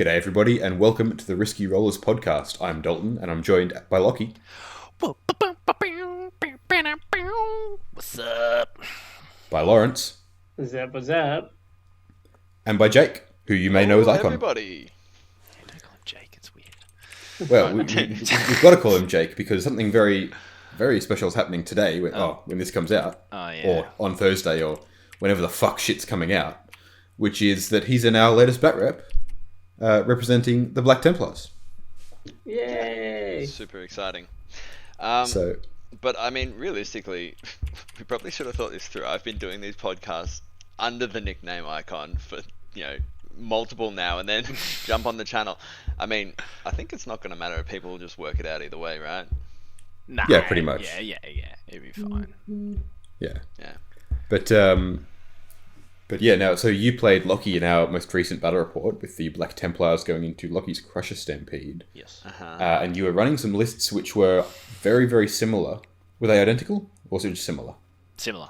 G'day everybody and welcome to the Risky Rollers podcast. I'm Dalton and I'm joined by Locky. What's up? By Laurence. What's up? And by Jake, who you may know as Ikon. Everybody. Don't call him Jake, it's weird. Well, we've got to call him Jake because something very, very special is happening today when this comes out. Or on Thursday or whenever the fuck shit's coming out. Which is that he's in our latest batrep, representing the Black Templars. Yay! Super exciting. But I mean, realistically, we probably should have thought this through. I've been doing these podcasts under the nickname Ikon for, multiple now and then jump on the channel. I mean, I think it's not going to matter if people just work it out either way, right? Nah, yeah, pretty much. Yeah. It'd be fine. Yeah. But yeah, now, so you played Locky in our most recent battle report with the Black Templars going into Locky's Crusher Stampede. Yes. And you were running some lists which were very, very similar. Were they identical? Or was it just similar? Similar.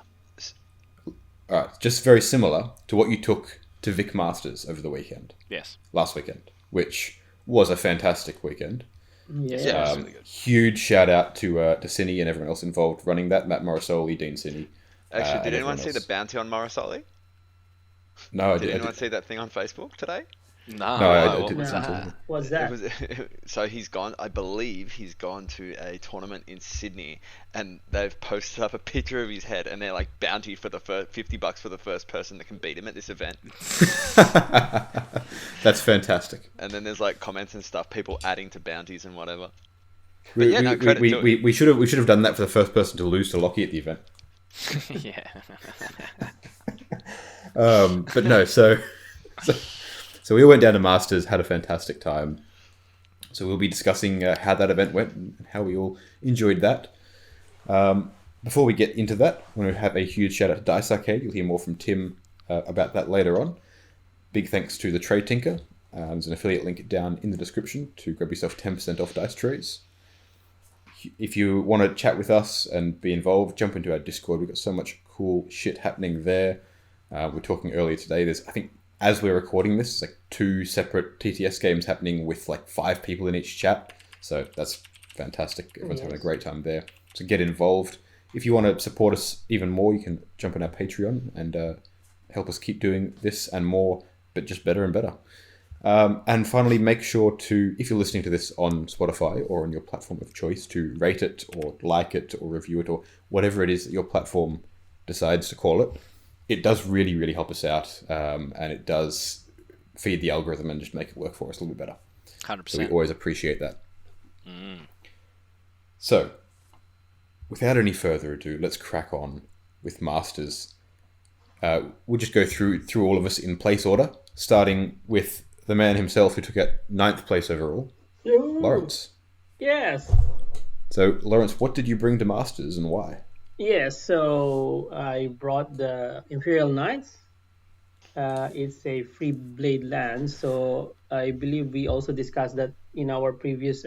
Alright, just very similar to what you took to Vic Masters over the weekend. Yes. Last weekend, which was a fantastic weekend. Yeah. Yeah, it's really good. Huge shout out to Cine and everyone else involved running that. Matt Morrisoli, Dean Cine. Actually, did and anyone everyone see the else. bounty on Morrisoli? No, I Did did. anyone see that thing on Facebook today? No, I what didn't. was that? What's that? So he's gone, I believe he's gone to a tournament in Sydney and they've posted up a picture of his head and they're like bounty for the first $50 for the first person that can beat him at this event. That's fantastic. And then there's like comments and stuff, people adding to bounties and whatever. We should have done that for the first person to lose to Locky at the event. Yeah. But no, so we all went down to Masters, had a fantastic time. So we'll be discussing how that event went and how we all enjoyed that. Before we get into that, I want to have a huge shout out to Dice Arcade. You'll hear more from Tim about that later on. Big thanks to the Trade Tinker. There's an affiliate link down in the description to grab yourself 10% off dice trays. If you want to chat with us and be involved, jump into our Discord. We've got so much cool shit happening there. We're talking earlier today. There's, I think, as we're recording this, there's like 2 separate TTS games happening with like 5 people in each chat. So that's fantastic. Everyone's having a great time there. So get involved. If you want to support us even more, you can jump on our Patreon and help us keep doing this and more, but just better and better. And finally, make sure to, if you're listening to this on Spotify or on your platform of choice, to rate it or like it or review it or whatever it is that your platform decides to call it. It does really, really help us out, and it does feed the algorithm and just make it work for us a little bit better. 100%. So we always appreciate that. So, without any further ado, let's crack on with Masters. We'll just go through all of us in place order, starting with the man himself who took at 9th place overall, Laurence. Yes. So, Laurence, what did you bring to Masters and why? Yes, so I brought the Imperial Knights. It's a free blade land, so I believe we also discussed that in our previous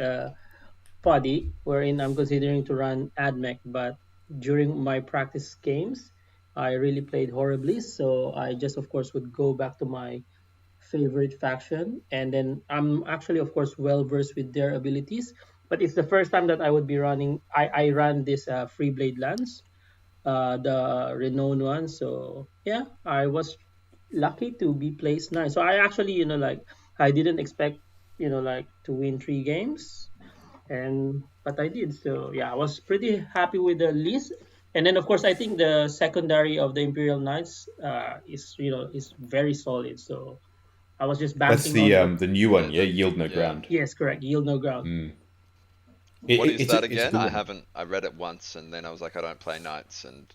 poddy, wherein I'm considering to run AdMech, but during my practice games, I really played horribly, so I just, of course, would go back to my favorite faction, and then I'm actually, of course, well-versed with their abilities, but it's the first time that I would be running. I ran this free blade lands, the renowned one. So yeah, I was lucky to be placed 9. So I actually, I didn't expect, to win 3 games, but I did. So yeah, I was pretty happy with the list. And then of course, I think the secondary of the Imperial Knights is very solid. So I was just That's banking on the new one, yeah? Yield No Ground. Yes, correct. Yield no ground. What is that it's a again? good one. I read it once and then I was like, I don't play knights and...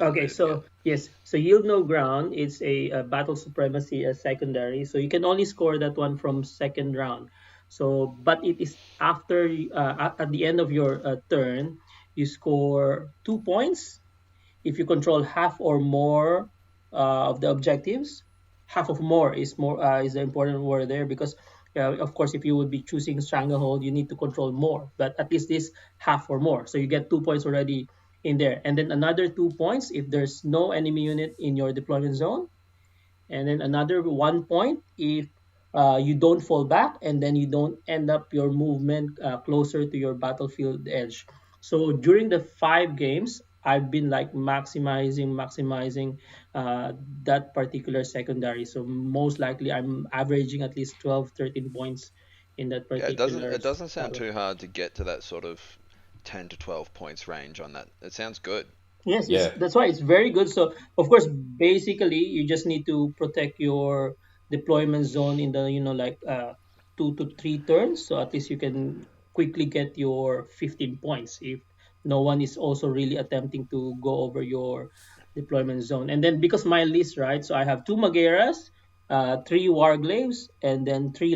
Okay, so yes, so Yield No Ground is a battle supremacy secondary. So you can only score that one from second round. So, but it is after at the end of your turn, you score 2 points if you control half or more of the objectives. Half of more is the important word there, because of course, if you would be choosing Stranglehold, you need to control more, but at least this half or more. So you get 2 points already in there. And then another 2 points if there's no enemy unit in your deployment zone. And then another 1 point if you don't fall back, and then you don't end up your movement closer to your battlefield edge. So during the 5 games, I've been like maximizing that particular secondary. So most likely I'm averaging at least 12, 13 points in that Yeah, particular it doesn't sound battle. too hard to get to that sort of 10 to 12 points range on that. It sounds good. Yes, Yeah, that's why it's very good. So of course, basically, you just need to protect your deployment zone in the like 2 to 3 turns. So at least you can quickly get your 15 points if no one is also really attempting to go over your deployment zone. And then because my list, right? So I have 2 Mageras, 3 Warglaves, and then three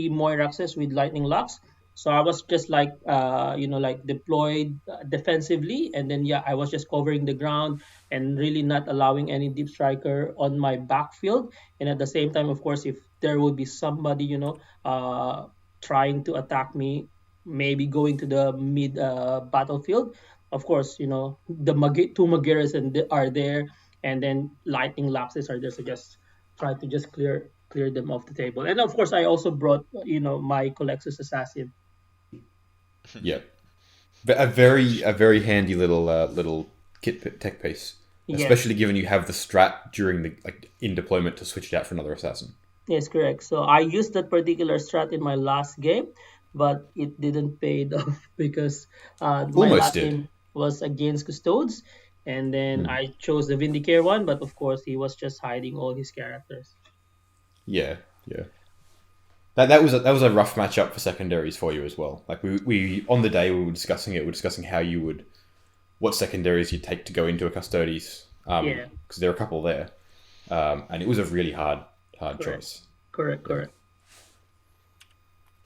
Moiraxes with lightning locks. So I was just like like deployed defensively, and then yeah, I was just covering the ground and really not allowing any deep striker on my backfield. And at the same time, of course, if there would be somebody trying to attack me, maybe going to the mid battlefield, of course, two Magiras are there, and then lightning lapses are there. So just try to just clear them off the table. And of course, I also brought my Colexus assassin. yeah. A very handy little tech piece, Yes, especially given you have the strat during the in deployment to switch it out for another assassin. yes, correct. So I used that particular strat in my last game, but it didn't pay off because my Almost last did. game was against Custodes, and then Hmm. I chose the Vindicare one, but of course he was just hiding all his characters. Yeah, yeah. That was a rough matchup for secondaries for you as well. Like we on the day we were discussing it, we were discussing what secondaries you'd take to go into a Custodes, Yeah, because there are a couple there, and it was a really hard correct, choice. correct, Yeah. correct.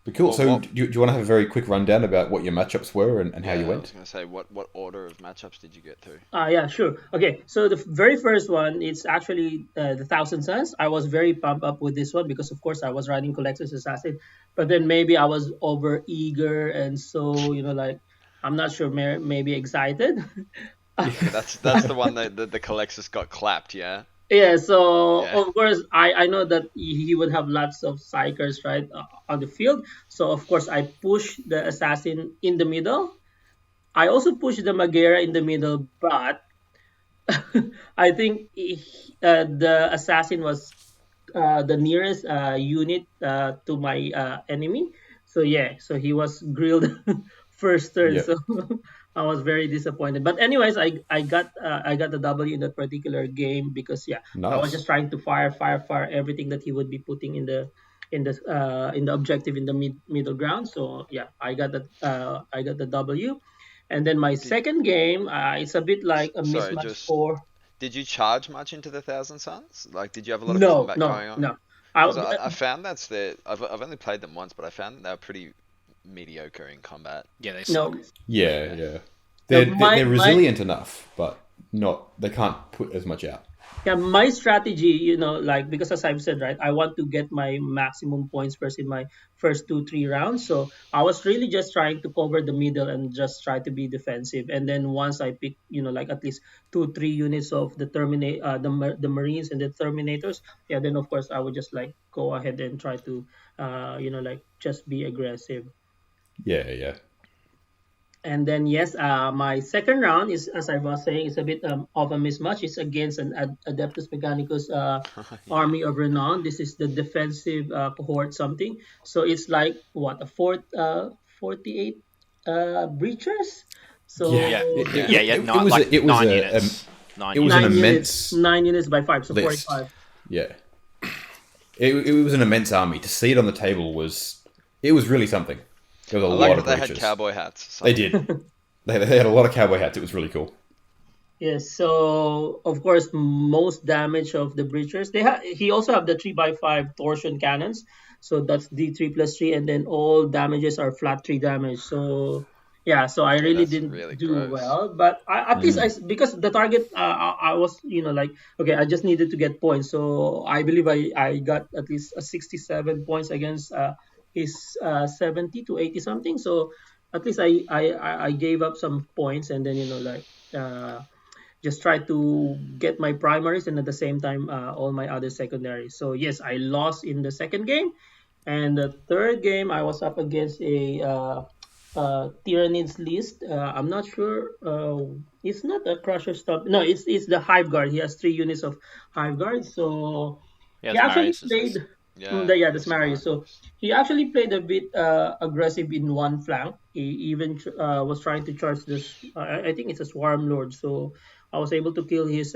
But cool. What, So what, do you want to have a very quick rundown about what your matchups were and how you yeah, I was went? going to say, what order of matchups did you get to? Yeah, sure. Okay, so the very first one, it's actually the Thousand Suns. I was very pumped up with this one because, of course, I was riding Collector's Assassin, but then maybe I was over eager, and so like I'm not sure, maybe excited. Okay, that's the one that the Colexus got clapped, yeah? Yeah, so Yeah. of course I know that he would have lots of psychers right on the field. So of course I push the assassin in the middle. I also push the Magera in the middle, but I think the assassin was the nearest unit to my enemy. So yeah, so he was grilled first turn. Yeah. So I was very disappointed. But anyways, I got the W in that particular game because yeah, I was just Nice. trying to fire everything that he would be putting in the objective in the middle ground. So yeah, I got the W. And then my Did second game, it's a bit like a sorry, mismatch just for. did you charge much into the Thousand Suns? Like, did you have a lot of No, combat no, going on? no. I, Because I found that's their. I've only played them once, but I found that they were pretty mediocre in combat. Yeah, they suck. no, Yeah, Yeah. yeah. no. They're they're My they're my resilient enough, but not. They can't put as much out. Yeah, my strategy, like because as I've said, right, I want to get my maximum points first in my first 2 3 rounds. So I was really just trying to cover the middle and just try to be defensive. And then once I pick, like at least 2 3 units of the Marines and the Terminators, yeah, then of course I would just like go ahead and try to, like just be aggressive. Yeah, yeah, And then yes, my second round is, as I was saying, is a bit of a mismatch. It's against an Adeptus Mechanicus Yeah. army of renown. This is the defensive cohort something. So it's like what a 48 breachers. yeah. Yeah, So It, yeah, yeah, it, yeah. it, it Not was like a it was nine a, units. Nine it was an units. 9 units, immense 9 units by 5, so list. 45. Yeah, it was an immense army. To see it on the table was really something. There was a I like lot that of they had breaches. cowboy hats. They Something. did. They had a lot of cowboy hats. It was really cool. Yes, so of course most damage of the breachers. He also have the 3 by 5 torsion cannons, so that's D3 plus 3, and then all damages are flat 3 damage. So yeah, so I Yeah, really that's didn't really do gross. well, but at least Mm. because the target I was like okay, I just needed to get points, so I believe I got at least 67 points against his 70 to 80 something. So at least I gave up some points, and then uh just try to get my primaries and at the same time all my other secondaries. So yes, I lost in the second game, and the third game I was up against a Tyranids list. I'm not sure. It's not a Crusher Stomp. No, it's the Hive Guard. He has 3 units of Hive Guard. So Yeah, he it's actually Marius's played. list. Yeah, The that's Marius. smart. So he actually played a bit aggressive in one flank. He even was trying to charge this. I think it's a Swarm Lord. So I was able to kill his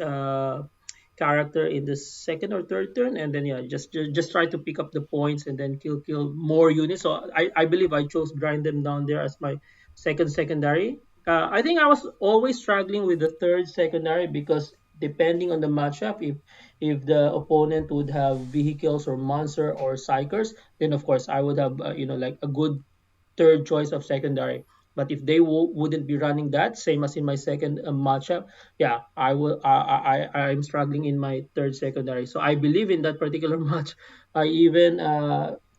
character in the second or third turn, and then yeah, just try to pick up the points and then kill more units. So I believe I chose grind them down there as my second secondary. I think I was always struggling with the third secondary because depending on the matchup, if the opponent would have vehicles or monster or psychers, then of course I would have like a good third choice of secondary. But if they wouldn't be running that, same as in my second matchup, yeah, I will. I'm struggling in my third secondary. So I believe in that particular match. I even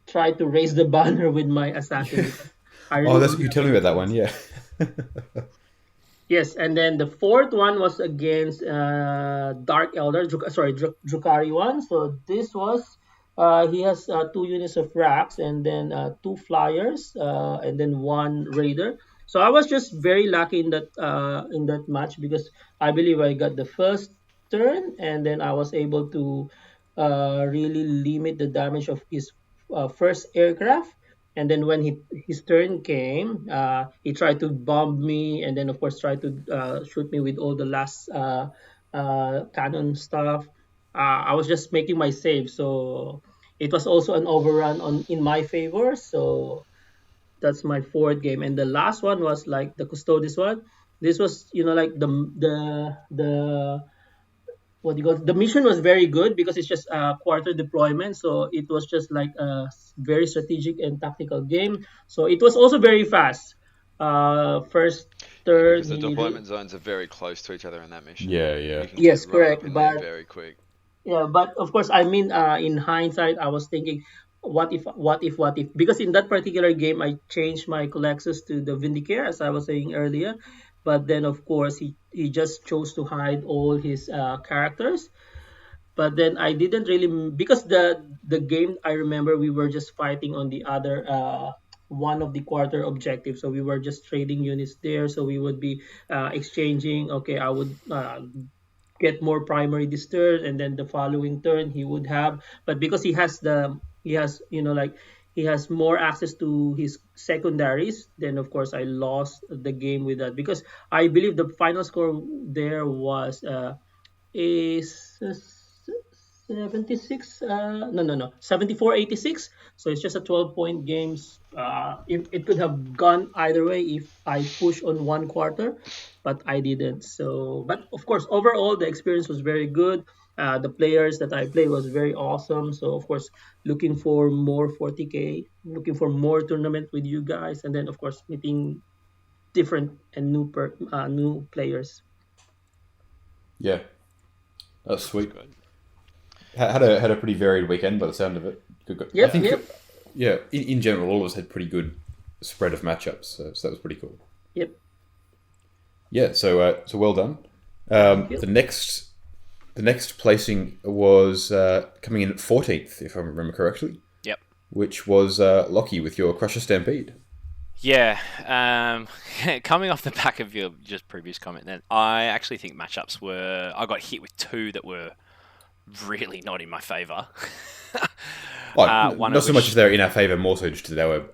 tried to raise the banner with my assassin because I Oh, really that's don't you have tell me any about that one. points. Yeah. Yes, and then the fourth one was against Dark Elder, Drukari one. So this was he has 2 units of racks and then 2 flyers and then 1 raider. So I was just very lucky in that match because I believe I got the first turn and then I was able to really limit the damage of his first aircraft, and then when his turn came, he tried to bomb me, and then of course tried to shoot me with all the last cannon stuff. I was just making my save, so it was also an overrun on in my favor. So that's my fourth game, and the last one was like the Custodes one. This was like the what do you call it? The mission was very good because it's just a quarter deployment, so it was just like a very strategic and tactical game. So it was also very fast. First Yeah, turn because the he deployment zones are very close to each other in that mission. Yeah, yeah. You can get yes, right correct, up in there but very quick. yeah, but of course, I mean, in hindsight, I was thinking, what if? Because in that particular game, I changed my Colexus to the Vindicare, as I was saying earlier. But then, of course, he just chose to hide all his characters. But then I didn't really, because the game, I remember we were just fighting on the other one of the quarter objectives, so we were just trading units there, so we would be exchanging. Okay, I would get more primary this turn, and then the following turn he would have, but because he has like he has more access to his secondaries, then of course I lost the game with that because I believe the final score there was is 76 no 74-86. So it's just a 12-point games. It could have gone either way if I push on one quarter, but I didn't. So but of course overall the experience was very good. The players that I played was very awesome. So of course looking for more 40k, looking for more tournament with you guys, and then of course meeting different and new players. Yeah. That's That's sweet. good. Had a pretty varied weekend by the sound of it. Good. I Yep, think, yep, yeah, in general, all of us had pretty good spread of matchups, so that was pretty cool. yep. Yeah, so well done. Thank you. The next placing was coming in at 14th, if I remember correctly, Yep. which was Locky with your Crusher Stampede. Yeah. Coming off the back of your just previous comment, then I actually think matchups were. I got hit with 2 that were really not in my favour. Oh, One not of so much which, as they were in our favour, more so just they were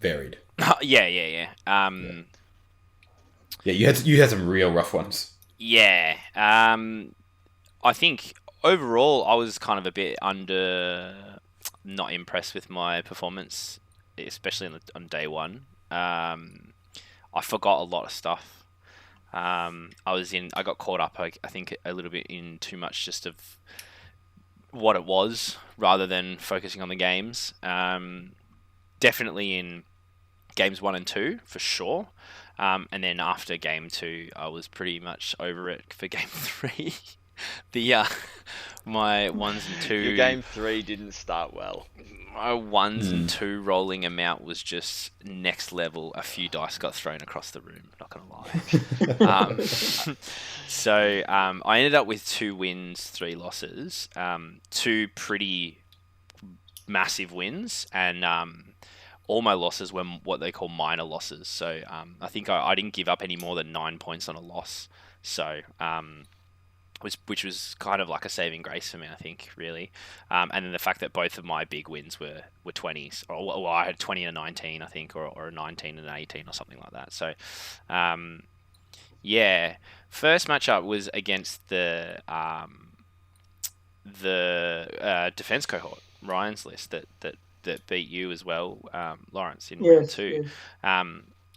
varied. yeah. Yeah, you had some real rough ones. Yeah. I think overall I was kind of a bit not impressed with my performance, especially on day one. I forgot a lot of stuff. I got caught up, I think, a little bit in too much just of what it was rather than focusing on the games. Definitely in games 1 and 2 for sure. And then after game 2, I was pretty much over it for game 3. my ones and two. Your game 3 didn't start well. My ones and two rolling amount was just next level. A few dice got thrown across the room. Not gonna lie. So I ended up with 2 wins, 3 losses. 2 pretty massive wins, and all my losses were what they call minor losses. So I think I didn't give up any more than 9 points on a loss. So which was kind of like a saving grace for me, I think, really. And then the fact that both of my big wins were 20s, or well, I had 20 and a 19, I think, or a 19 and an 18 or something like that. So, yeah, first matchup was against the defense cohort, Ryan's list that beat you as well, Laurence, in round 2. Yes.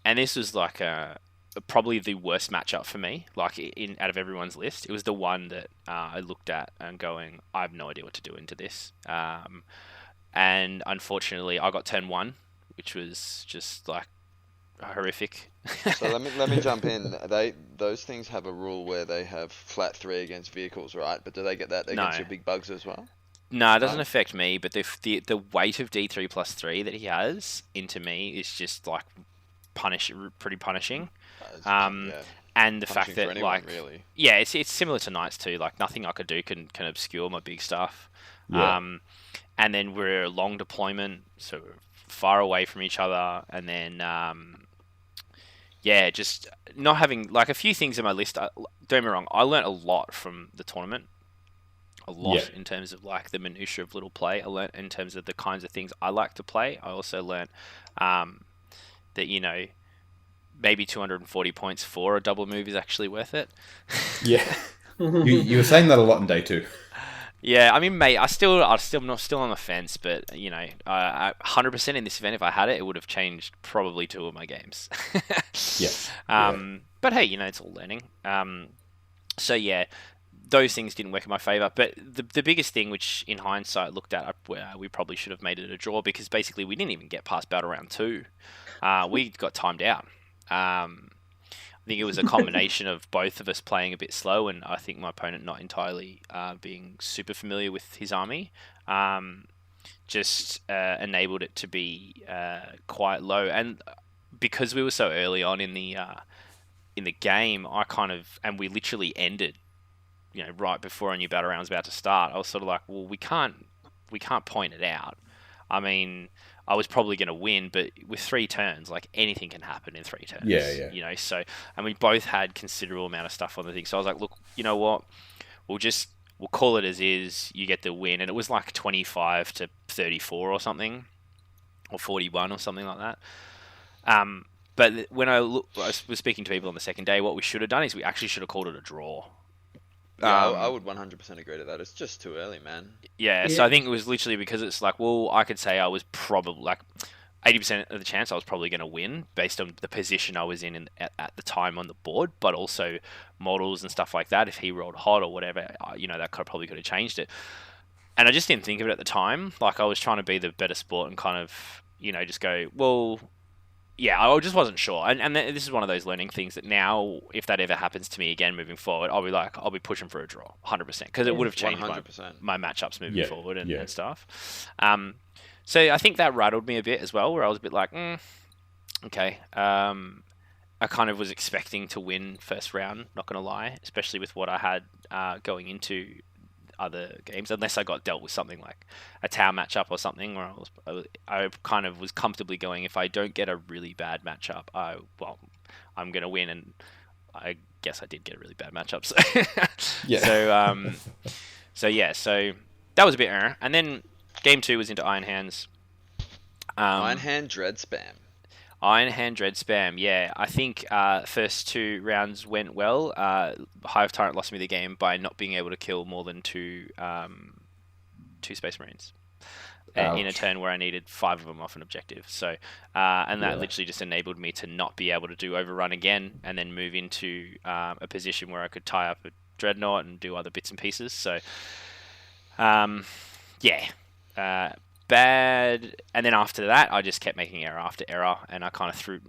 And this was like probably the worst matchup for me, like out of everyone's list. It was the one that I looked at and going, I have no idea what to do into this. And unfortunately, I got turn 1, which was just like horrific. So let me jump in. Those things have a rule where they have flat 3 against vehicles, right? But do they get that against your big bugs as well? No, it doesn't affect me. But the weight of D3 plus 3 that he has into me is just like pretty punishing. And the fact that anyone, really. Yeah, it's similar to Knights too. Like nothing I could do can obscure my big stuff. Yeah. And then we're a long deployment, so we're far away from each other. And then just not having like a few things in my list. Don't get me wrong, I learnt a lot from the tournament. A lot in terms of like the minutiae of little play. I learnt in terms of the kinds of things I like to play. I also learnt that maybe 240 points for a double move is actually worth it. Yeah, you were saying that a lot in day 2. Yeah, I mean, mate, I'm still on the fence, but 100% in this event, if I had it, it would have changed probably 2 of my games. But hey, it's all learning. So yeah, those things didn't work in my favour. But the biggest thing, which in hindsight looked at, we probably should have made it a draw, because basically we didn't even get past battle round 2. We got timed out. I think it was a combination of both of us playing a bit slow, and I think my opponent not entirely being super familiar with his army. Just enabled it to be quite low. And because we were so early on in the game, and we literally ended, right before a new battle round was about to start. I was sort of like, well, we can't point it out. I mean, I was probably going to win, but with 3 turns, like anything can happen in 3 turns. Yeah. So, and we both had considerable amount of stuff on the thing. So I was like, look, you know what? We'll call it as is. You get the win, and it was like 25 to 34 or something, or 41 or something like that. But when I was speaking to people on the second day, what we should have done is we actually should have called it a draw. Yeah, I would 100% agree to that. It's just too early, man. Yeah, so I think it was literally because it's like, well, I could say I was probably like 80% of the chance I was probably going to win based on the position I was in at the time on the board, but also models and stuff like that. If he rolled hot or whatever, that probably could have changed it. And I just didn't think of it at the time. Like I was trying to be the better sport and kind of, just go, well, yeah, I just wasn't sure. And this is one of those learning things that now, if that ever happens to me again moving forward, I'll be pushing for a draw, 100%, because it would have changed my matchups moving forward and stuff. So I think that rattled me a bit as well, where I was a bit like, okay. I kind of was expecting to win first round, not going to lie, especially with what I had going into other games, unless I got dealt with something like a tower matchup or something, where I kind of was comfortably going, if I don't get a really bad matchup, I'm going to win, and I guess I did get a really bad matchup. So so that was a bit and then game 2 was into Iron Hands. Iron Hand Dread Spam. Iron Hand Dread Spam, yeah. I think first 2 rounds went well. Hive Tyrant lost me the game by not being able to kill more than 2 Space Marines in a turn where I needed 5 of them off an objective. So, and that literally just enabled me to not be able to do Overrun again, and then move into a position where I could tie up a Dreadnought and do other bits and pieces. So, bad. And then after that, I just kept making error after error, and I kind of threw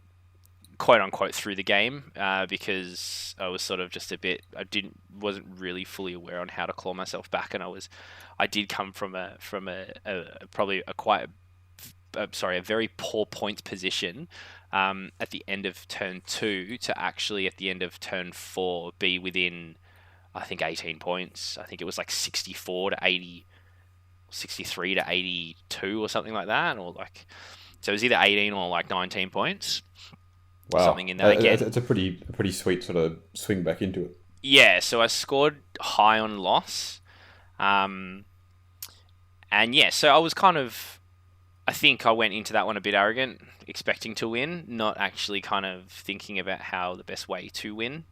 quote unquote through the game because I was sort of just wasn't really fully aware on how to claw myself back, and I did come from a probably a very poor points position at the end of turn 2 to actually at the end of turn 4 be within, I think, 18 points. I think it was like 64 to 80, 63 to 82 or something like that, or like, so it was either 18 or like 19 points. Wow, something in that again. It's a pretty sweet sort of swing back into it. Yeah, so I scored high on loss, and yeah, so I was kind of, I think I went into that one a bit arrogant, expecting to win, not actually kind of thinking about how the best way to win,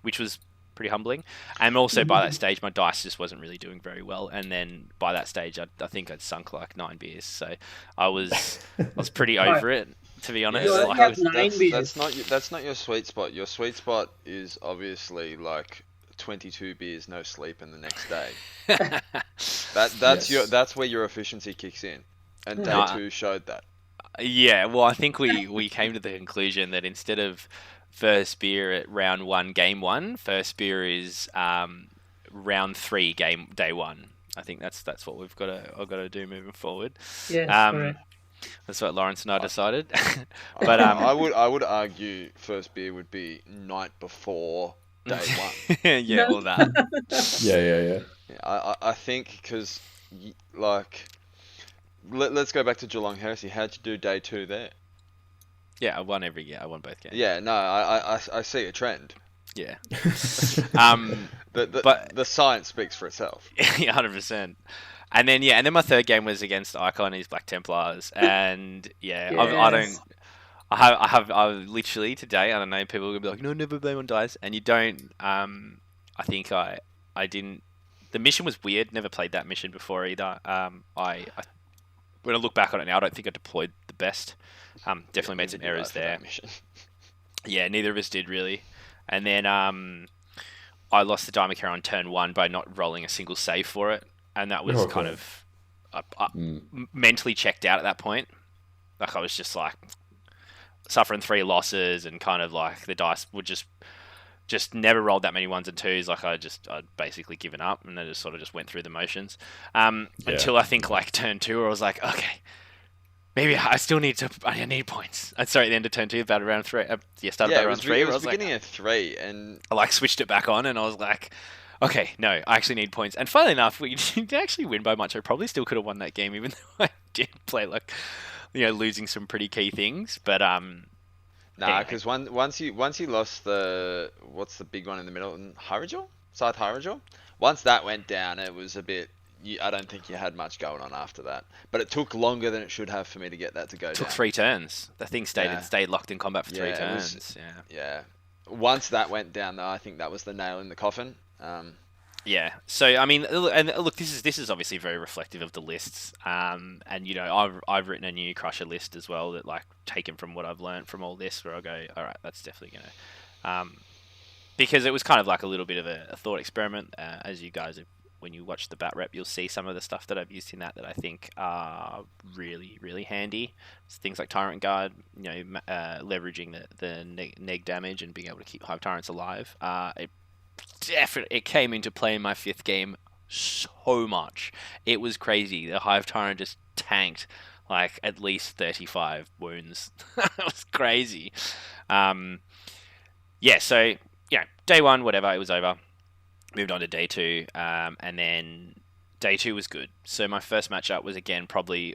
which was pretty humbling. And also by that stage, my dice just wasn't really doing very well. And then by that stage, I think I'd sunk like 9 beers, so I was pretty over it, to be honest. That's not your sweet spot. Your sweet spot is obviously like 22 beers, no sleep, and the next day. That's where your efficiency kicks in, and day 2 showed that. Yeah, well, I think we came to the conclusion that instead of first beer at round 1, game 1, first beer is round 3, day 1. I think that's what I've got to do moving forward. Yeah, correct. That's what Laurence and I decided. But I would argue first beer would be night before day 1. Yeah, all that. Yeah. I think because like let's go back to Geelong Heresy. How'd you do day 2 there? Yeah, I won every year. I won both games. Yeah, no, I see a trend. Yeah. But the science speaks for itself. Yeah, 100%. And then my third game was against Ikon and his Black Templars, and yeah, yes. I literally today, I don't know, people are gonna be like, no, never blame on dice, and you don't. I think I didn't. The mission was weird. Never played that mission before either. I when I look back on it now, I don't think I deployed the best. Definitely made some errors there. Yeah, neither of us did really. And then I lost the Diamond Carry on turn 1 by not rolling a single save for it, and that was kind of mentally checked out at that point. Like I was just like suffering 3 losses, and kind of like the dice would just never rolled that many 1s and 2s. Like I'd basically given up, and I just sort of just went through the motions until I think like turn 2, where I was like, okay, maybe I need points. Sorry, at the end of turn 2, about around 3. Started about around 3. It was beginning of 3, and I like switched it back on, and I was like, okay, no, I actually need points. And funnily enough, we didn't actually win by much. I probably still could have won that game, even though I did play like, losing some pretty key things. But nah, because once you lost what's the big one in the middle? Scythe Hyrule? Once that went down, it was a bit. I don't think you had much going on after that. But it took longer than it should have for me to get that to go down. It took 3 turns. The thing stayed locked in combat for 3 turns. Yeah. Once that went down, though, I think that was the nail in the coffin. Yeah. So I mean, and look, this is obviously very reflective of the lists. And I've written a new Crusher list as well that, like, taken from what I've learned from all this, where I go, all right, that's definitely gonna, because it was kind of like a little bit of a thought experiment. As you guys have, when you watch the batrep, you'll see some of the stuff that I've used in that I think are really, really handy. It's things like Tyrant Guard, leveraging the neg damage and being able to keep Hive Tyrants alive. It came into play in my 5th game so much. It was crazy. The Hive Tyrant just tanked like at least 35 wounds. It was crazy. So day 1, whatever, it was over. Moved on to day 2, and then day 2 was good. So my first matchup was again probably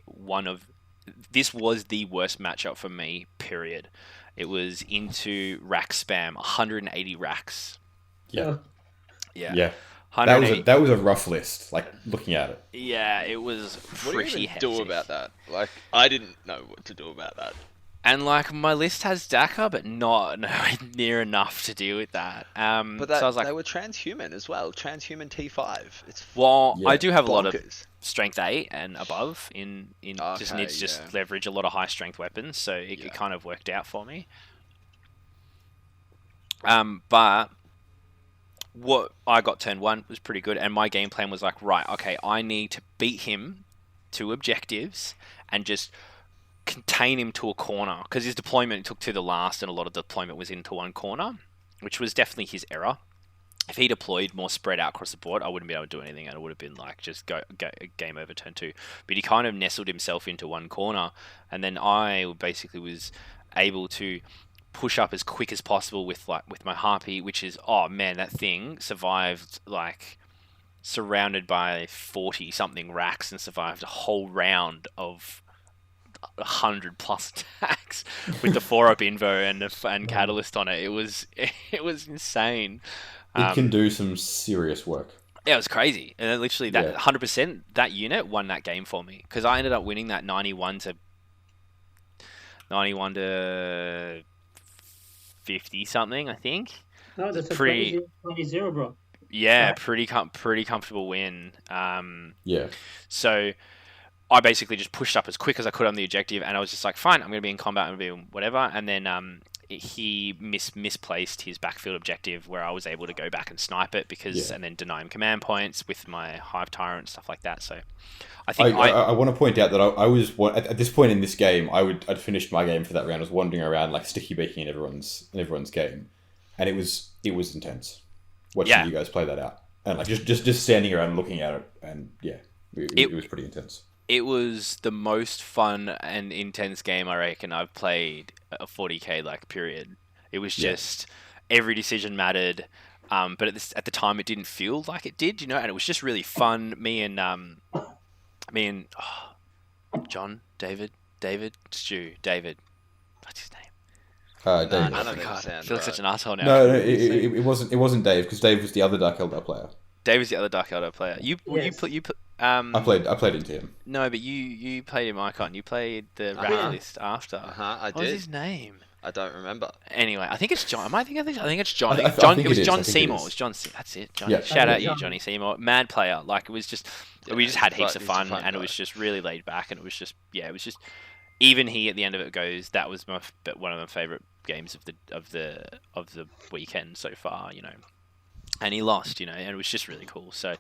this was the worst matchup for me, period. It was into rack spam, 180 racks. Yeah. Yeah. That was a rough list, like, looking at it. Yeah, it was pretty What do you even do hectic. about that? Like, I didn't know what to do about that. And like my list has DACA, but not near enough to deal with that. But so I was like, they were transhuman as well. Transhuman T5. I do have bonkers. a lot of strength 8 and above in just needs to just leverage a lot of high strength weapons, so it kind of worked out for me. But what I got turn 1 was pretty good, and my game plan was like, right, okay, I need to beat him to objectives and just contain him to a corner, because his deployment took to the last, and a lot of deployment was into one corner, which was definitely his error. If he deployed more spread out across the board, I wouldn't be able to do anything, and it would have been like just go game over turn 2. But he kind of nestled himself into one corner, and then I basically was able to push up as quick as possible with my harpy, which is, oh man, that thing survived like surrounded by 40 something racks and survived a whole round of 100 plus attacks with the 4-up invo and catalyst on it. It was insane. It can do some serious work. Yeah, it was crazy. And then literally that 100%, that unit won that game for me, because I ended up winning that 91 to 50 something, I think. No, that's a 20-0, bro. Yeah, pretty comfortable win. Yeah. So I basically just pushed up as quick as I could on the objective, and I was just like, fine, I'm going to be in combat, I'm going to be whatever. And then he misplaced his backfield objective, where I was able to go back and snipe it and then deny him command points with my Hive Tyrant, stuff like that. So I think I want to point out that I was at this point in this game, I'd finished my game for that round. I was wandering around like sticky beaking in everyone's game, and it was intense watching you guys play that out, and like just standing around looking at it, and it was pretty intense. It was the most fun and intense game I reckon I've played a 40k like period. It was just every decision mattered, but at the time it didn't feel like it did, and it was just really fun. Me and John, David, Stu, David, what's his name? Dave. None of them sound I feel like such an asshole now. No, it wasn't Dave, because Dave was the other Dark Eldar player. Dave is the other Dark Eldar player. I played into him. No, but you played him Ikon. You played the rack list after. I did. What was his name? I don't remember. Anyway, I think it's John. I think it's John. I think it was it is. John I think Seymour. it is. It was John. That's it. John. Yeah. Shout out you, Johnny Seymour. Mad player. Like, it was just we just had heaps of he's a fun, fun and guy. it was just really laid back, and it was just even he at the end of it goes, that was one of my favorite games of the weekend so far, and he lost, and it was just really cool. So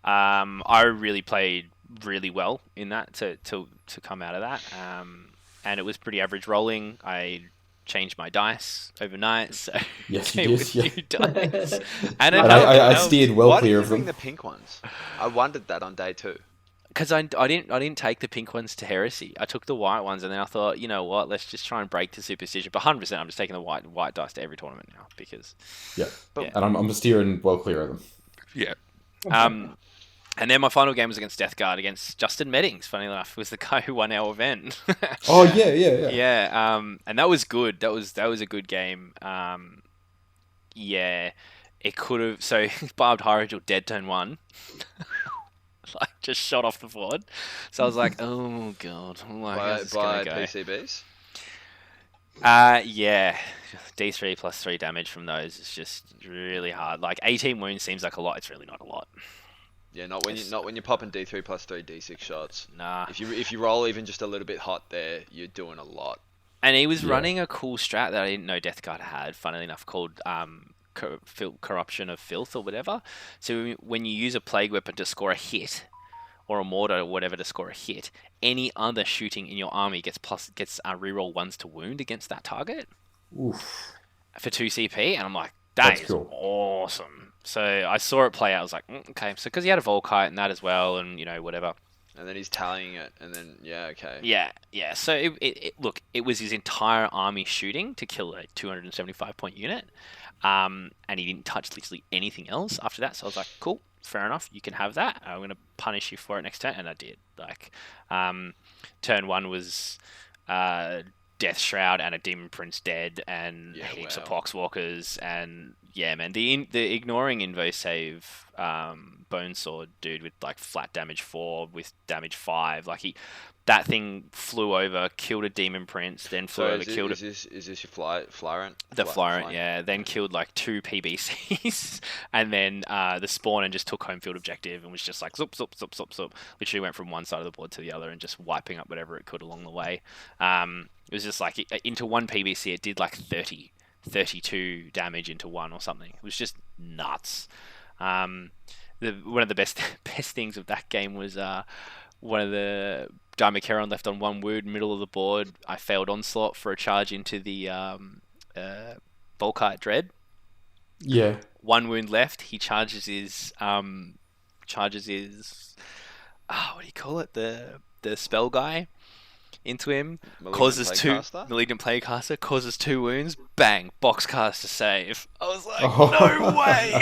I really played really well in that to come out of that, and it was pretty average rolling. I changed my dice overnight, so Yes, you came did. with Yeah. new dice, and I steered well Why clear did of you bring them. the pink ones? I wondered that on day 2. because I didn't take the pink ones to Heresy. I took the white ones, and then I thought, you know what, let's just try and break the superstition. But 100%, I'm just taking the white dice to every tournament now, because And I'm steering well clear of them. And then my final game was against Death Guard, against Justin Meddings. Funny enough, was the guy who won our event. Oh yeah. Yeah. And that was good. That was a good game. It could have. So Barbed Hierogel dead turn 1. Like, just shot off the board. So I was like, oh god, how's this By gonna go? PCBs? Yeah. D3 plus 3 damage from those is just really hard. Like, 18 wounds seems like a lot. It's really not a lot. Yeah, not when you're popping D3 plus 3 D6 shots. Nah. If you roll even just a little bit hot there, you're doing a lot. And he was running a cool strat that I didn't know Death Guard had, funnily enough, called Corruption of Filth or whatever. So when you use a plague weapon to score a hit, or a mortar or whatever to score a hit, any other shooting in your army gets reroll 1s to wound against that target. Oof. For 2 CP, and I'm like, that's cool. Awesome. So I saw it play out. I was like, okay. So because he had a Volkite and that as well, and whatever. And then he's tallying it, and then okay. Yeah. So it was his entire army shooting to kill a 275 point unit, and he didn't touch literally anything else after that. So I was like, cool, fair enough, you can have that. I'm gonna punish you for it next turn, and I did. Like, turn 1 was Death Shroud and a Demon Prince dead, and heaps of Poxwalkers, and man, the ignoring Invo save Bone Sword dude with like flat damage 4 with damage 5, like that thing flew over, killed a Demon Prince, then flew over, killed is this your Flyrant? the Flyrant, yeah. Then killed like 2 PBCs, and then the Spawner just took home field objective and was just like zoop, zoop, zoop, zoop, zoop. Literally went from one side of the board to the other and just wiping up whatever it could along the way. It was just like into 1 PBC, it did like 32 damage into 1 or something. It was just nuts. One of the best things of that game was one of the Dimacheron left on 1 wound, middle of the board. I failed Onslaught for a charge into the Volkite Dread. Yeah. 1 wound left. He charges his what do you call it? The spell guy into him. Malignant Playcaster causes 2 wounds. Bang! Boxcaster save. I was like, no way!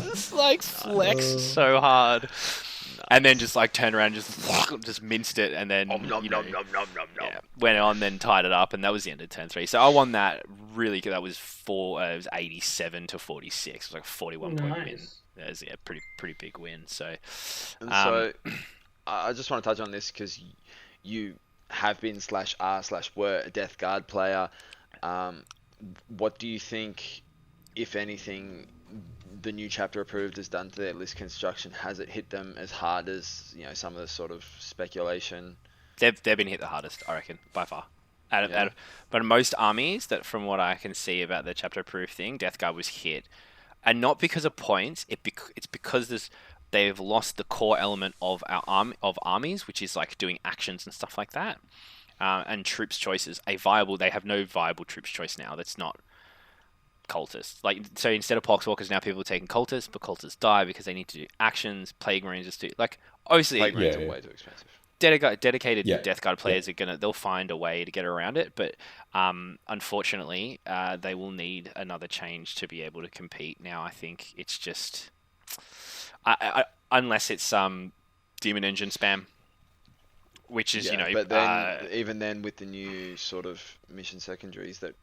Just like flexed so hard. And then just like turned around, just minced it, and then went on, then tied it up, and that was the end of turn 3. So I won that really good. That was it was 87 to 46. It was like a 41 point win. That was pretty big win. So, so I just want to touch on this because you have been /are/were a Death Guard player. What do you think, if anything, the new chapter approved has done to their list construction? Has it hit them as hard as some of the sort of speculation? They've been hit the hardest, I reckon, by far. But most armies, that from what I can see about the chapter approved thing, Death Guard was hit, and not because of points. It's because they've lost the core element of armies, which is like doing actions and stuff like that, and troops choices. They have no viable troops choice now. That's not cultists. Like, so instead of Poxwalkers, now people are taking cultists, but cultists die because they need to do actions. Plague Marines just do, like, obviously Plague Marines are way too expensive. Dedicated Death Guard players they'll find a way to get around it, but unfortunately they will need another change to be able to compete. Now I think it's just unless it's Demon Engine spam, which is but then even then with the new sort of mission secondaries that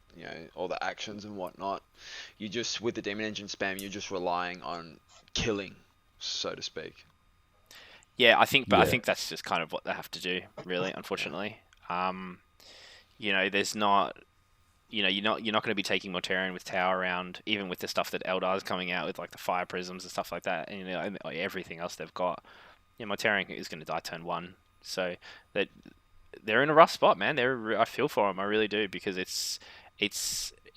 all the actions and whatnot, you just with the Demon Engine spam you're just relying on killing, so to speak. Yeah, I think that's just kind of what they have to do, really. Unfortunately, there's not, you're not going to be taking Mortarion with Tower around, even with the stuff that Eldar's coming out with, like the Fire Prisms and stuff like that, and and everything else they've got. Mortarion is going to die turn 1, so that they're in a rough spot, man. I feel for them, I really do, because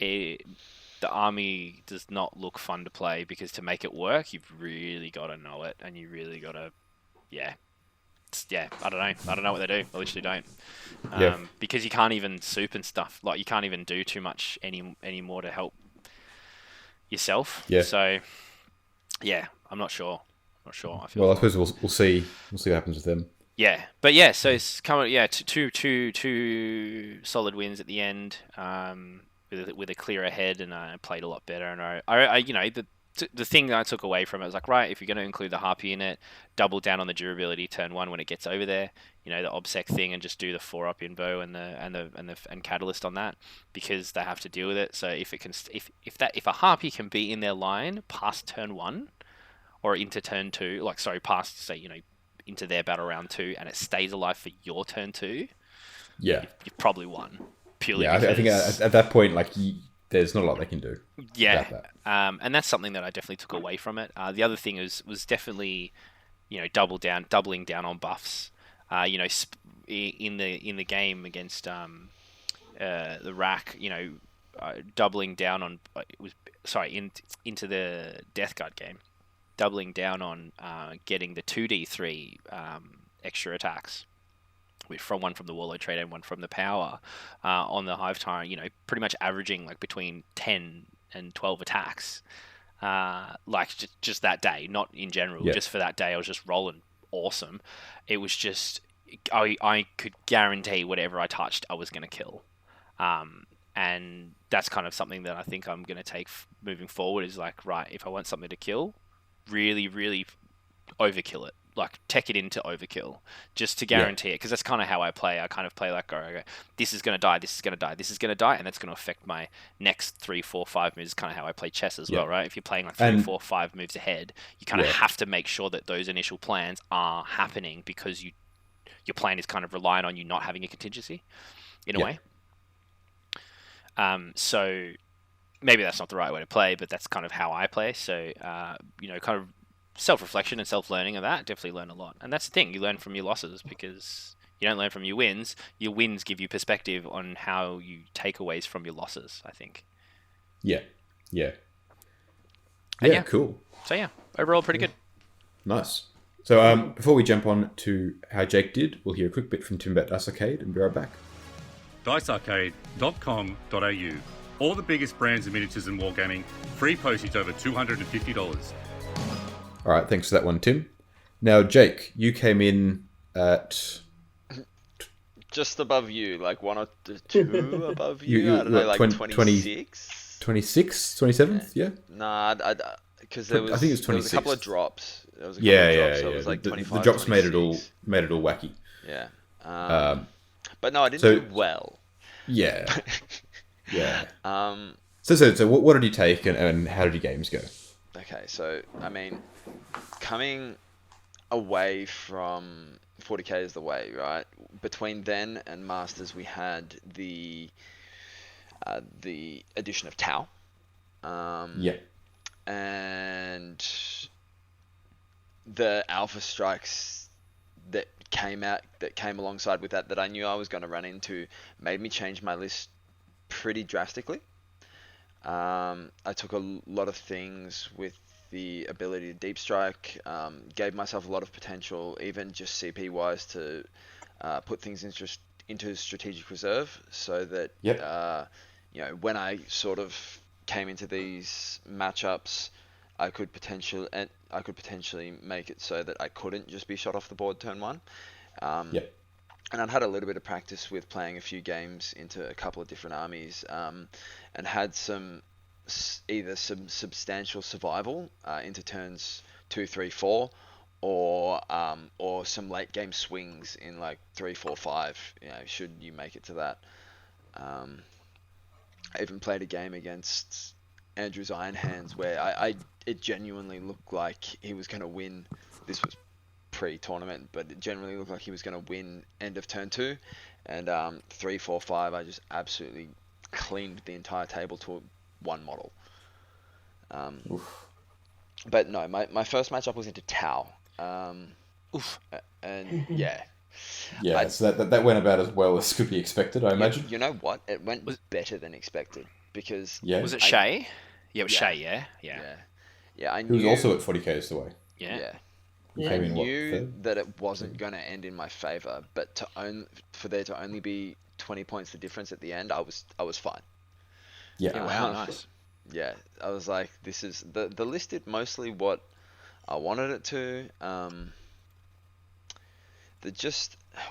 the army does not look fun to play, because to make it work, you've really got to know it, and you really got to. I don't know what they do. I literally don't. Because you can't even soup and stuff. Like, you can't even do too much anymore to help yourself. Yeah. So, I'm not sure. I suppose we'll see. We'll see what happens with them. Yeah, but so it's coming. Yeah, two solid wins at the end. With a clearer head, and I played a lot better. And I the thing that I took away from it was like, right, if you're going to include the Harpy in it, double down on the durability turn 1 when it gets over there, the obsec thing, and just do the 4-up invo and catalyst on that, because they have to deal with it. So if a Harpy can be in their line past turn 1 or into turn 2, past into their battle round 2, and it stays alive for your turn 2, you've probably won. Purely because... I think at that point, there's not a lot they can do. Yeah, and that's something that I definitely took away from it. The other thing was definitely, doubling down on buffs. In the game against the Rack, doubling down on into the Death Guard game, doubling down on getting the 2d3 extra attacks. From one from the Warlord Trader and one from the Power on the Hive Tyrant, pretty much averaging between 10 and 12 attacks, just that day, not in general, just for that day. I was just rolling awesome. It was just, I could guarantee whatever I touched, I was going to kill. And that's kind of something that I think I'm going to take moving forward, is right, if I want something to kill, really, really overkill it. Tech it into overkill, just to guarantee it, because that's kind of how I play. I kind of play okay, this is going to die, this is going to die, this is going to die, and that's going to affect my next 3, 4, 5 moves. It's kind of how I play chess as well, right? If you're playing 3, 4, 5 moves ahead, you kind of have to make sure that those initial plans are happening, because your plan is kind of relying on you not having a contingency, in a way. So maybe that's not the right way to play, but that's kind of how I play. So, kind of self-reflection and self-learning of that, definitely learn a lot. And that's the thing, you learn from your losses, because you don't learn from your wins. Your wins give you perspective on how you takeaways from your losses, I think. Yeah, cool. So overall pretty good. Nice. So before we jump on to how Jake did, we'll hear a quick bit from Tim about Dice Arcade and be right back. dicearcade.com.au. All the biggest brands of miniatures and wargaming. Free postage over $250. All right, thanks for that one, Tim. Now, Jake, you came in at... Just above you, like 1 or 2 above you. You I don't know, like 26? 26? 27th? Yeah? Nah, because there was, I think it was 26. there was a couple of drops. There was a couple of drops, so it was like 25, the drops 26. made it all wacky. Yeah. But no, I didn't do well. Yeah. Yeah. So what did you take and how did your games go? Okay, so, I mean, coming away from 40k is the way, right? Between then and Masters, we had the addition of Tau. Yeah. And the Alpha Strikes that came alongside with that I knew I was going to run into made me change my list pretty drastically. I took a lot of things with the ability to deep strike, gave myself a lot of potential, even just CP wise, to put things into strategic reserve, so that when I sort of came into these matchups, I could potentially make it so that I couldn't just be shot off the board turn 1. And I'd had a little bit of practice with playing a few games into a couple of different armies, and had either some substantial survival into turns 2, 3, 4, or some late game swings in like 3, 4, 5. Should you make it to that. I even played a game against Andrew's Iron Hands where it genuinely looked like he was going to win. This was pre-tournament, but it generally looked like he was going to win end of turn 2, and 3, 4, 5 I just absolutely cleaned the entire table to 1 model. But no, my first matchup was into Tau. And yeah, so that went about as well as could be expected, I imagine. You know what, it went better than expected, because was it Shay? Yeah, it was Shay. Yeah, I He knew was also at 40k as the way. I knew that it wasn't going to end in my favor, but for there to only be 20 points the difference at the end, I was fine. Wow, nice. Yeah, I was like, this is the list did mostly what I wanted it to.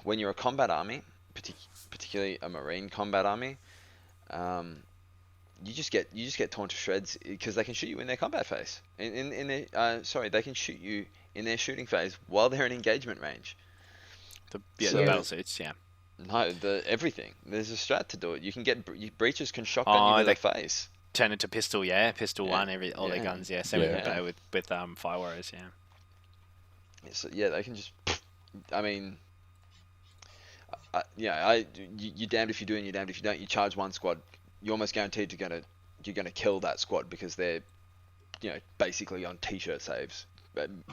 When you're a combat army, particularly a marine combat army, you just get torn to shreds because they can shoot you in their combat phase. They can shoot you in their shooting phase while they're in engagement range. The battle suits, yeah. No, everything. There's a strat to do it. You can get breaches can shotgun you to the face. Turn into pistol, one, all their guns, Same with Fire Warriors, So they can just. I mean, you're damned if you do and you're damned if you don't. You charge one squad, you're almost guaranteed you're gonna kill that squad because they're, basically on t-shirt saves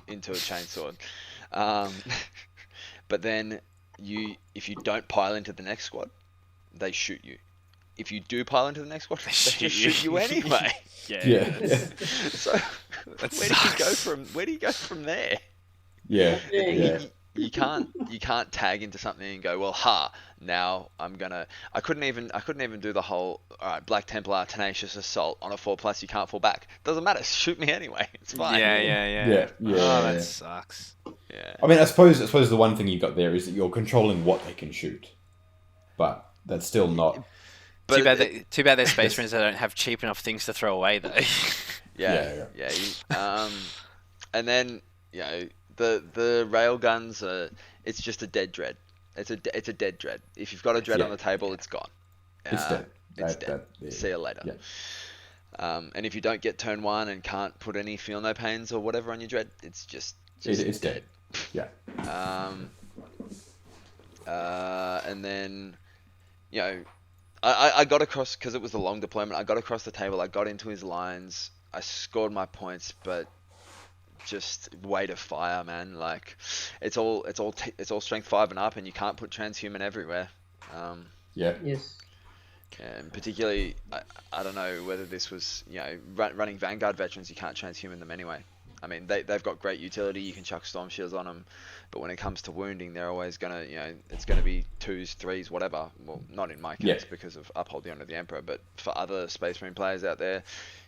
into a chainsword. But then if you don't pile into the next squad, they shoot you. If you do pile into the next squad, they just shoot you anyway. So where do you go from there? You can't tag into something and go, well, now I couldn't even do the whole, all right, Black Templar, Tenacious Assault on a 4+, you can't fall back. Doesn't matter, shoot me anyway. It's fine. That sucks. Yeah. I mean, I suppose the one thing you got there is that you're controlling what they can shoot, but that's still not. Too bad they're Space Marines that don't have cheap enough things to throw away though. And then the rail guns it's just a dead dread. It's a dead dread. If you've got a dread on the table, it's gone. It's dead. It's dead. See you later. And if you don't get turn 1 and can't put any feel no pains or whatever on your dread, it's just it's dead. Yeah. And then I got across, because it was a long deployment, I got across the table, I got into his lines, I scored my points, but just weight of fire, man. Like, it's all strength 5 and up, and you can't put transhuman everywhere. Yes. And particularly, I don't know whether this was, running Vanguard veterans, you can't transhuman them anyway. I mean, they've got great utility. You can chuck storm shields on them, but when it comes to wounding, they're always gonna, it's gonna be 2s, 3s, whatever. Well, not in my case because of Uphold the Honor of the Emperor, but for other Space Marine players out there,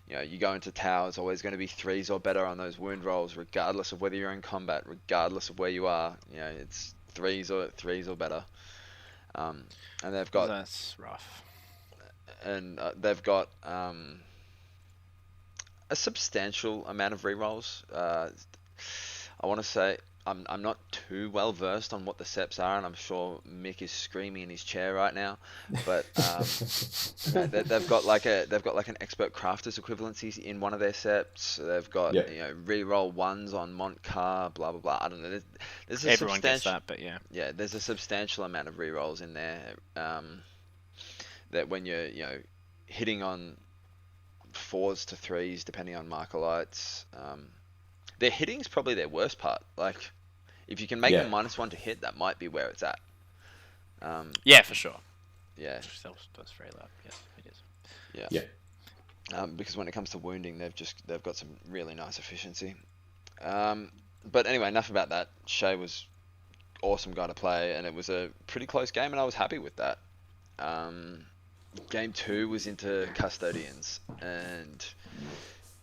you go into tower, it's always going to be 3s or better on those wound rolls, regardless of whether you're in combat, regardless of where you are. It's 3s or better. And they've got that's rough. And they've got a substantial amount of rerolls. I want to say I'm not too well versed on what the seps are, and I'm sure Mick is screaming in his chair right now. But they've got like an expert crafter's equivalency in one of their seps. They've got reroll 1s on Montcar, blah blah blah. I don't know. There's a Everyone gets that, but yeah. There's a substantial amount of rerolls in there. That when you're hitting on 4s to 3s, depending on Markolites, their hitting's probably their worst part. Like, if you can make them -1 to hit, that might be where it's at. Yeah, for sure. Yeah. That's very low. Yes, it is. Yeah. Because when it comes to wounding, they've got some really nice efficiency. But anyway, enough about that. Shay was awesome guy to play, and it was a pretty close game, and I was happy with that. Game 2 was into Custodians, and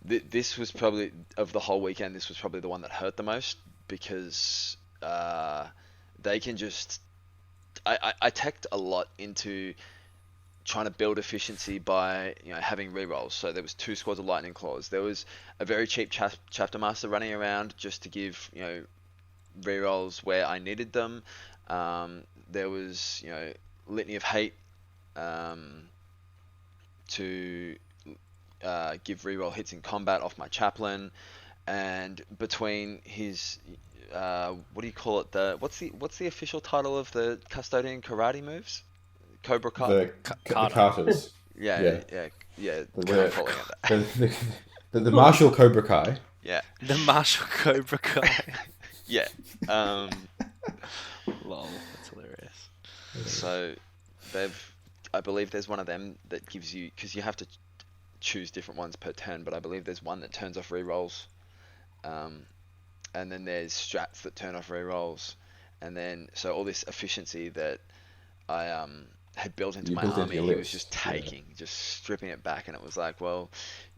this was probably, of the whole weekend, this was probably the one that hurt the most, because they can just... I teched a lot into trying to build efficiency by having rerolls. So there was 2 squads of Lightning Claws. There was a very cheap Chapter Master running around just to give rerolls where I needed them. There was Litany of Hate to give reroll hits in combat off my chaplain, and between his what do you call it? What's the official title of the Custodian karate moves? Cobra Kai. The katas. Yeah. The martial Cobra Kai. Yeah. The martial Cobra Kai. Yeah. Lol, that's hilarious. So I believe there's one of them that gives you, because you have to choose different ones per turn, but I believe there's one that turns off rerolls. And then there's strats that turn off rerolls. And then, so all this efficiency that I had built into my army, he was just taking, just stripping it back. And it was like, well,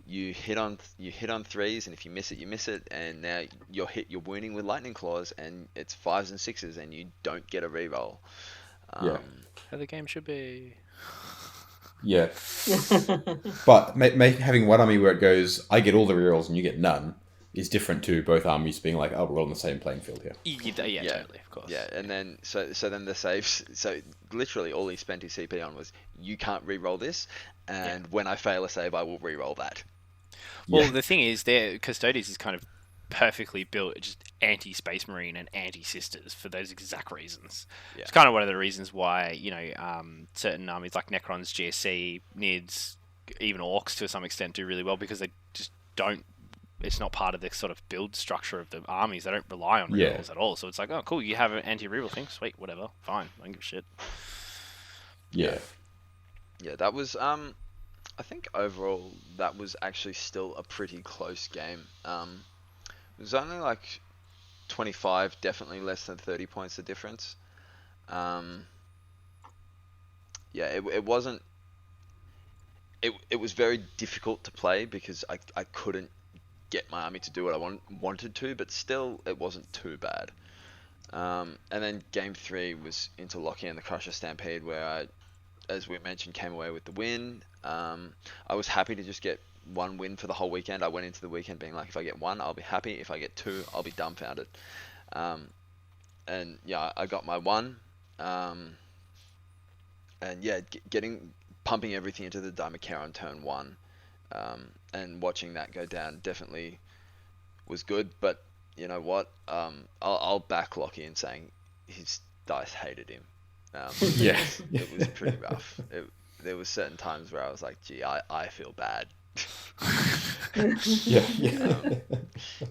you hit on 3s, and if you miss it, you miss it. And now you're wounding with Lightning Claws, and it's 5s and 6s, and you don't get a reroll. How the game should be. Yeah. But having one army where it goes, I get all the rerolls and you get none, is different to both armies being like, oh, we're all on the same playing field here. Yeah, totally, of course. Yeah, and then so then the saves. So literally all he spent his CP on was, you can't re-roll this, and when I fail a save, I will re-roll that. Well, the thing is, their Custodians is kind of perfectly built, just anti-Space Marine and anti-Sisters for those exact reasons. Yeah. It's kind of one of the reasons why certain armies like Necrons, GSC, Nids, even Orcs to some extent do really well, because they just don't. It's not part of the sort of build structure of the armies. They don't rely on rerolls at all. So it's like, oh, cool, you have an anti-reroll thing? Sweet, whatever, fine. I don't give a shit. Yeah, that was... I think overall, that was actually still a pretty close game. It was only like 25, definitely less than 30 points of difference. It wasn't... It was very difficult to play, because I couldn't get my army to do what I wanted to, but still it wasn't too bad. And then game 3 was into Locky and the Crusher Stampede, where I, as we mentioned, came away with the win. I was happy to just get 1 win for the whole weekend. I went into the weekend being like, if I get 1, I'll be happy. If I get 2, I'll be dumbfounded. And yeah, I got my 1. And yeah, pumping everything into the Dimacare on turn 1. And watching that go down definitely was good, but you know what? I'll back Locky in saying his dice hated him. It was pretty rough. There was certain times where I was like, gee, I feel bad.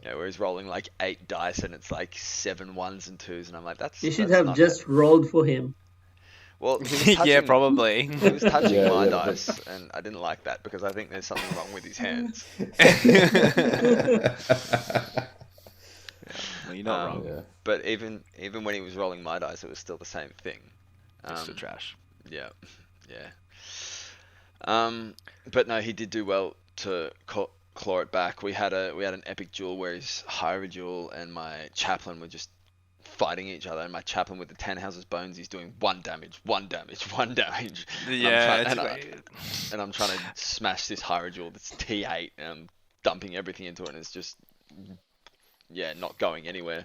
Where he's rolling like 8 dice and it's like 7 1s and 2s, and I'm like, that's... You should have just rolled for him. Well, he was touching, Yeah, probably. he was touching Yeah, my yeah, dice, and I didn't like that because I think there's something wrong with his hands. Well, you're not wrong. Yeah. But even when he was rolling my dice, it was still the same thing. It's still trash. Yeah, yeah. But no, he did do well to claw it back. We had an epic duel where his Hierodule and my chaplain were just fighting each other, and my chaplain with the 10 houses bones, he's doing 1 damage, 1 damage, 1 damage. Yeah, And I'm trying to smash this Hierodule that's T8, and I'm dumping everything into it, and it's just not going anywhere.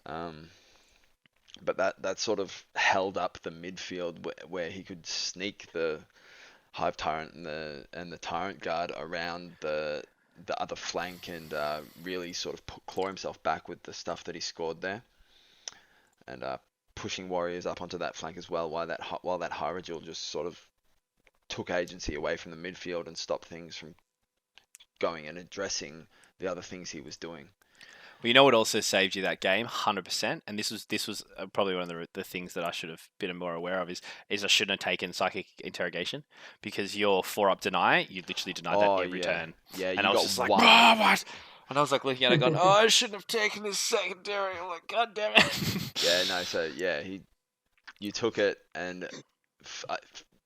But that sort of held up the midfield where he could sneak the Hive Tyrant and the Tyrant Guard around the other flank and really sort of claw himself back with the stuff that he scored there, and pushing warriors up onto that flank as well, while that Hierodule just sort of took agency away from the midfield and stopped things from going and addressing the other things he was doing. Well, you know what also saved you that game, 100%, and this was probably one of the things that I should have been more aware of is I shouldn't have taken psychic interrogation, because your 4-up deny, you literally denied that every turn. Yeah, and you I was got just like, one. what? And I was like looking at it going, oh, I shouldn't have taken this secondary. I'm like, god damn it. Yeah, no, so yeah, you took it, and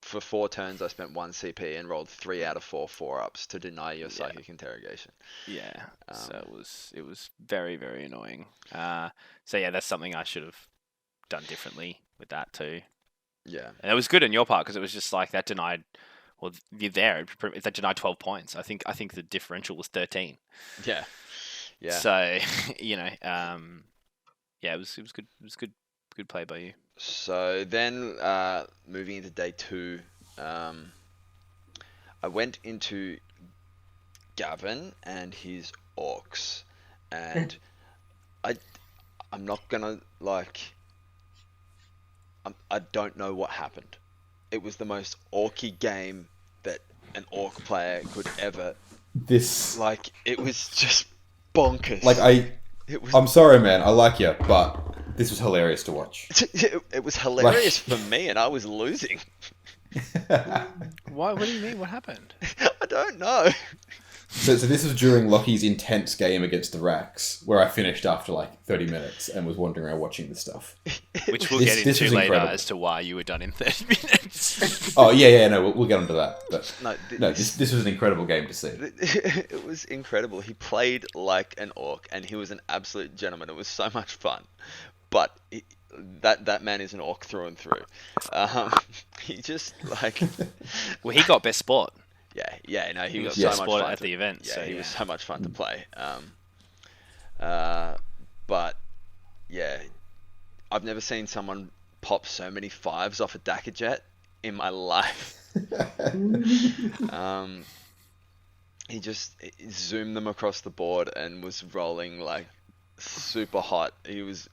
for 4 turns I spent 1 CP and rolled 3 out of 4 4-ups to deny your psychic interrogation. Yeah, so it was very, very annoying. So yeah, that's something I should have done differently with that too. Yeah, and it was good on your part because it was just like that denied. Well, you're there. That denied 12 points. I think the differential was 13. Yeah. So it was good. It was good play by you. So then, moving into day 2, I went into Gavin and his orcs, and I'm not gonna I don't know what happened. It was the most orky game that an orc player could ever. It was just bonkers. I'm sorry, man. I like you, but this was hilarious to watch. It was hilarious for me, and I was losing. What do you mean? What happened? I don't know. So this was during Locky's intense game against the Racks, where I finished after 30 minutes and was wandering around watching this stuff. Which we'll get into later incredible. as to why you were done in 30 minutes. Oh, yeah, no, we'll get onto that. But this was an incredible game to see. It was incredible. He played like an orc, and he was an absolute gentleman. It was so much fun. But that man is an orc through and through. He just Well, he got best sport. Yeah, no, he was so much fun at the event. Yeah, so, he was so much fun to play. But yeah, I've never seen someone pop so many 5s off a Dakar jet in my life. He just zoomed them across the board and was rolling super hot. He was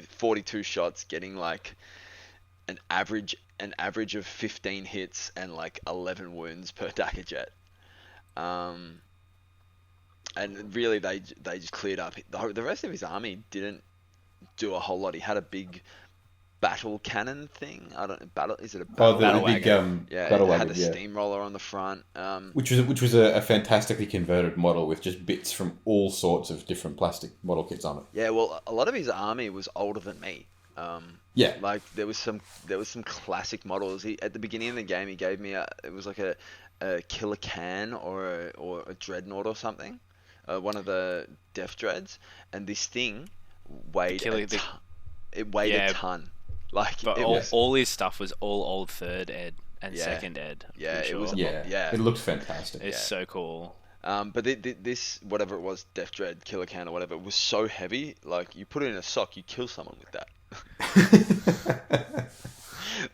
42 shots, getting an average of 15 hits and 11 wounds per Dakar jet. And really they just cleared up. The rest of his army didn't do a whole lot. He had a big battle cannon thing. Is it a battle? The big battle wagon. It had a steamroller on the front. Which was a fantastically converted model with just bits from all sorts of different plastic model kits on it. Yeah, well, a lot of his army was older than me. There was some classic models. At the beginning of the game, he gave me a Killer Can or a Dreadnought or something, one of the Death Dreads, and this thing weighed a ton. All his stuff was all old 3rd ed and 2nd ed. Yeah, it was. It looked fantastic. It's so cool. But this, whatever it was, Death Dread, Killer Can or whatever, it was so heavy. You put it in a sock, you kill someone with that.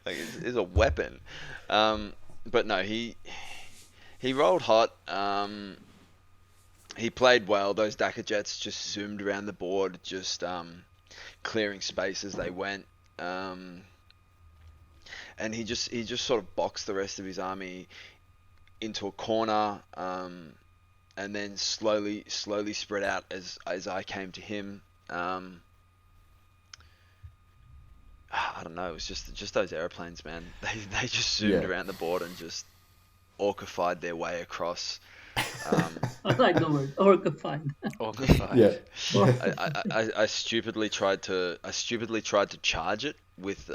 It's a weapon. But no, he rolled hot. He played well. Those Dakar jets just zoomed around the board, just clearing space as they went. And he just sort of boxed the rest of his army into a corner, and then slowly spread out as I came to him. I don't know. It was just those airplanes, man. They just zoomed around the board and just orcified their way across. I like the word orcified. Orcified. Yeah. I stupidly tried to charge it with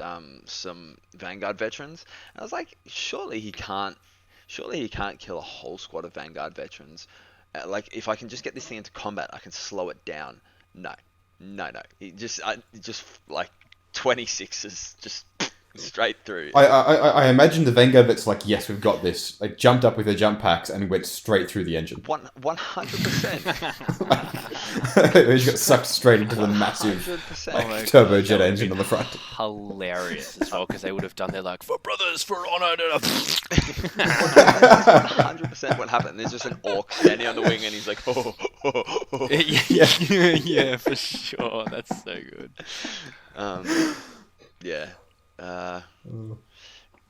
some Vanguard veterans. And I was like, surely he can't kill a whole squad of Vanguard veterans. Like, if I can just get this thing into combat, I can slow it down. No. He just like 26s just straight through. I imagine the Vanguard vets like, yes, we've got this. Like, jumped up with their jump packs and went straight through the engine. 100%. They just got sucked straight into the massive turbojet engine on the front. Hilarious as well, because they would have done their like, for brothers, for honor. 100% what happened. There's just an orc standing on the wing, and he's like, oh. Yeah, for sure. That's so good. Yeah.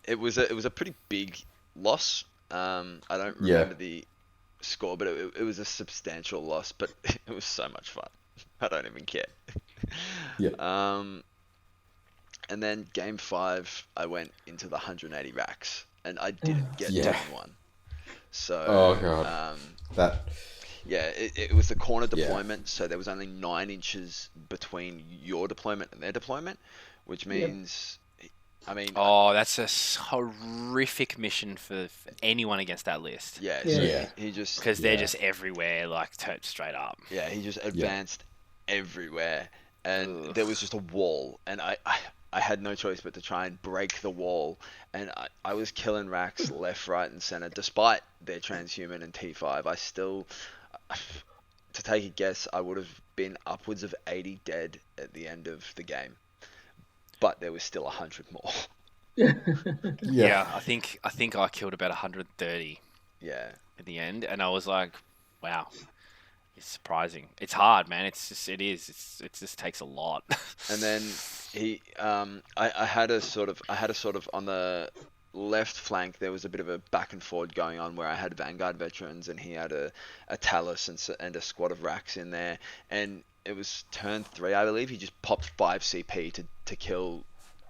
It was a pretty big loss. I don't remember the score, but it was a substantial loss. But it was so much fun. I don't even care. And then game 5, I went into the 180 racks, and I didn't get down one. So, oh god, it was the corner deployment, so there was only 9 inches between your deployment and their deployment, which means, I mean, that's a horrific mission for anyone against that list. He just, because they're just everywhere, like straight up. Yeah, he just advanced everywhere, and there was just a wall, and I had no choice but to try and break the wall, and I was killing racks left, right, and center. Despite their transhuman and T5, I still, to take a guess, I would have been upwards of 80 dead at the end of the game, but there was still 100 more. Yeah, I think I killed about 130. Yeah, at the end, and I was like, wow. It's surprising. It's hard, man. It just takes a lot. And then I had a sort of on the left flank, there was a bit of a back and forward going on where I had Vanguard veterans and he had a Talus and a squad of racks in there. And it was turn 3, I believe. He just popped 5 CP to kill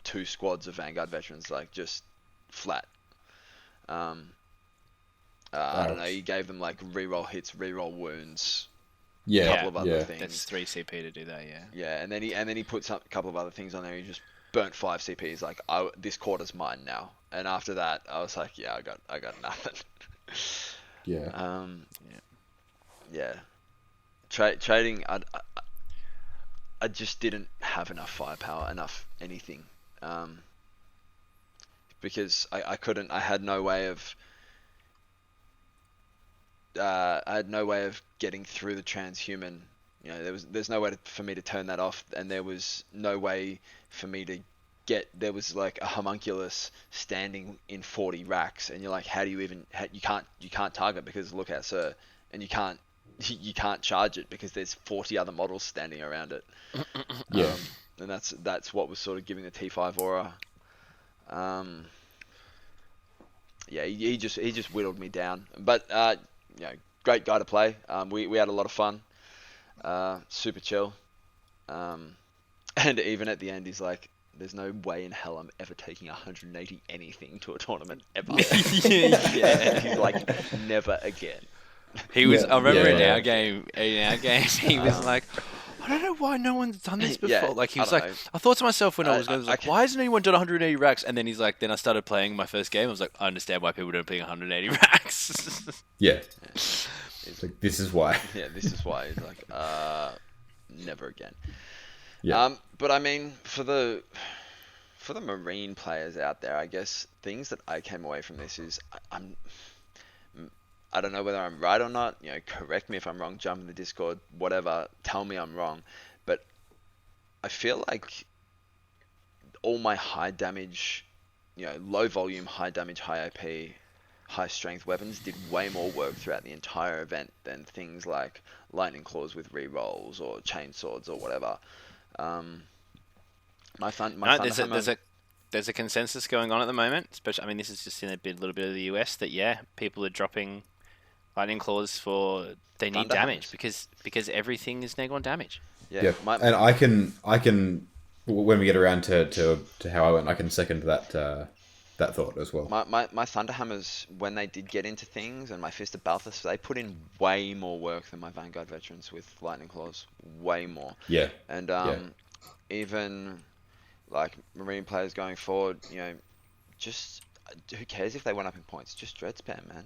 2 squads of Vanguard veterans, like just flat. I don't know. He gave them like reroll hits, reroll wounds. A couple of other things. That's 3 CP to do that, Yeah, and then he put a couple of other things on there. He just burnt 5 CP. He's like, this quarter's mine now. And after that, I was like, I got nothing. Trading, I just didn't have enough firepower, enough anything, because I couldn't. I had no way of. I had no way of getting through the transhuman. You know, there's no way for me to turn that off, and there was no way for me to get. There was like a homunculus standing in 40 racks, and you're like, how do you even? You can't target because look out, sir, and you can't charge it because there's 40 other models standing around it. And that's what was sort of giving the T5 aura. He just whittled me down, but great guy to play. We had a lot of fun. Super chill. And even at the end, he's like, there's no way in hell I'm ever taking 180 anything to a tournament ever. He's like, never again. He was. I remember in our game, he was like, I don't know why no one's done this before. Like he was like, I thought to myself when I was going, why hasn't anyone done 180 racks? And then he's like, then I started playing my first game. I was like, I understand why people don't play 180 racks. It's like, this is why. This is why. He's like, never again. But I mean, for the Marine players out there, I guess things that I came away from this is I don't know whether I'm right or not. Correct me if I'm wrong. Jump in the Discord, whatever. Tell me I'm wrong. But I feel like all my high damage, low volume, high damage, high AP, high strength weapons did way more work throughout the entire event than things like lightning claws with rerolls or chain swords or whatever. There's a consensus going on at the moment. Especially, I mean, this is just in a little bit of the US that people are dropping lightning claws for they need damage because everything is neg on damage. And I can when we get around to how I went, I can second that thought as well. My Thunderhammers, when they did get into things, and my Fist of Balthus, they put in way more work than my Vanguard veterans with Lightning Claws. Way more. Yeah. And even like Marine players going forward, just who cares if they went up in points? Just dread spam, man.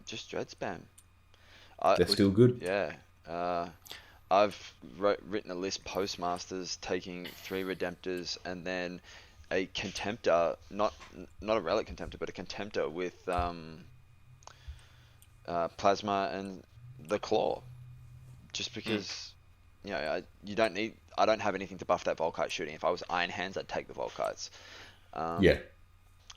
Just dread spam. They're still good. Yeah. I've written a list postmasters taking 3 Redemptors and then a Contemptor, not a Relic Contemptor, but a Contemptor with Plasma and the Claw. Just because, I don't have anything to buff that Volkite shooting. If I was Iron Hands, I'd take the Volkites.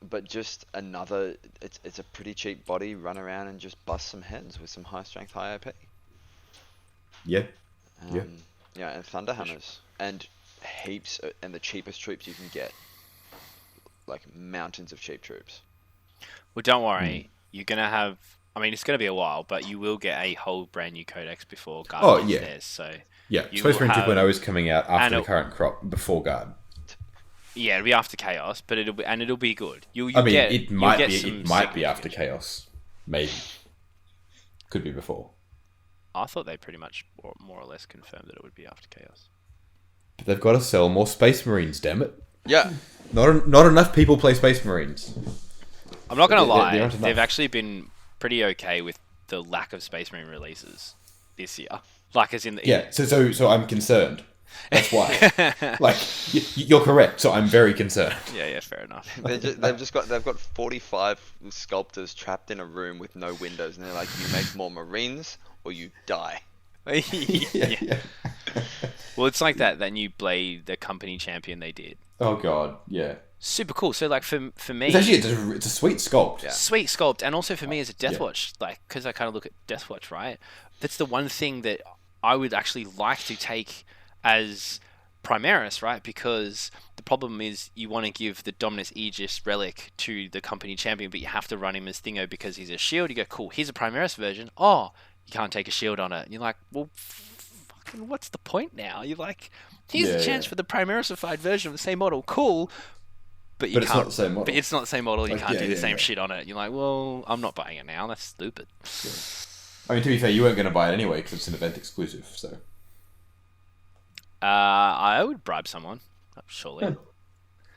But just another, it's a pretty cheap body, run around and just bust some heads with some high strength, high AP. Yeah. And Thunderhammers. And heaps, and the cheapest troops you can get. Like mountains of cheap troops. Well, don't worry. You're going to have, it's going to be a while, but you will get a whole brand new codex before Guard gets theirs. So Space Marine 2.0 is coming out after the current crop, before Guard. Yeah, it'll be after Chaos, but it'll be good. It might be after Chaos, maybe. Could be before. I thought they pretty much more or less confirmed that it would be after Chaos. But they've got to sell more Space Marines, damn it. Yeah. Not enough people play Space Marines. I'm not going to lie. They've actually been pretty okay with the lack of Space Marine releases this year. Like, as in the... So I'm concerned. That's why. You're correct. So I'm very concerned. Yeah, fair enough. They've got 45 sculptors trapped in a room with no windows, and they're like, you make more Marines or you die. Yeah. Well, it's like that new Blade, the company champion they did. Oh god, yeah. Super cool. So like for me, it's actually it's a sweet sculpt. Yeah. Sweet sculpt, and also for me as a Deathwatch, because I kind of look at Deathwatch, right? That's the one thing that I would actually like to take as Primaris, right? Because the problem is you want to give the Dominus Aegis relic to the company champion, but you have to run him as Thingo because he's a shield. You go, cool, here's a Primaris version. Oh, you can't take a shield on it. And you're like, well, fucking what's the point now? You're like, here's a chance for the Primarisified version of the same model. Cool. But you can't. It's not the same model. But it's not the same model. You can't do the same shit on it. You're like, well, I'm not buying it now. That's stupid. Yeah. To be fair, you weren't going to buy it anyway because it's an event exclusive. So. I would bribe someone. Surely.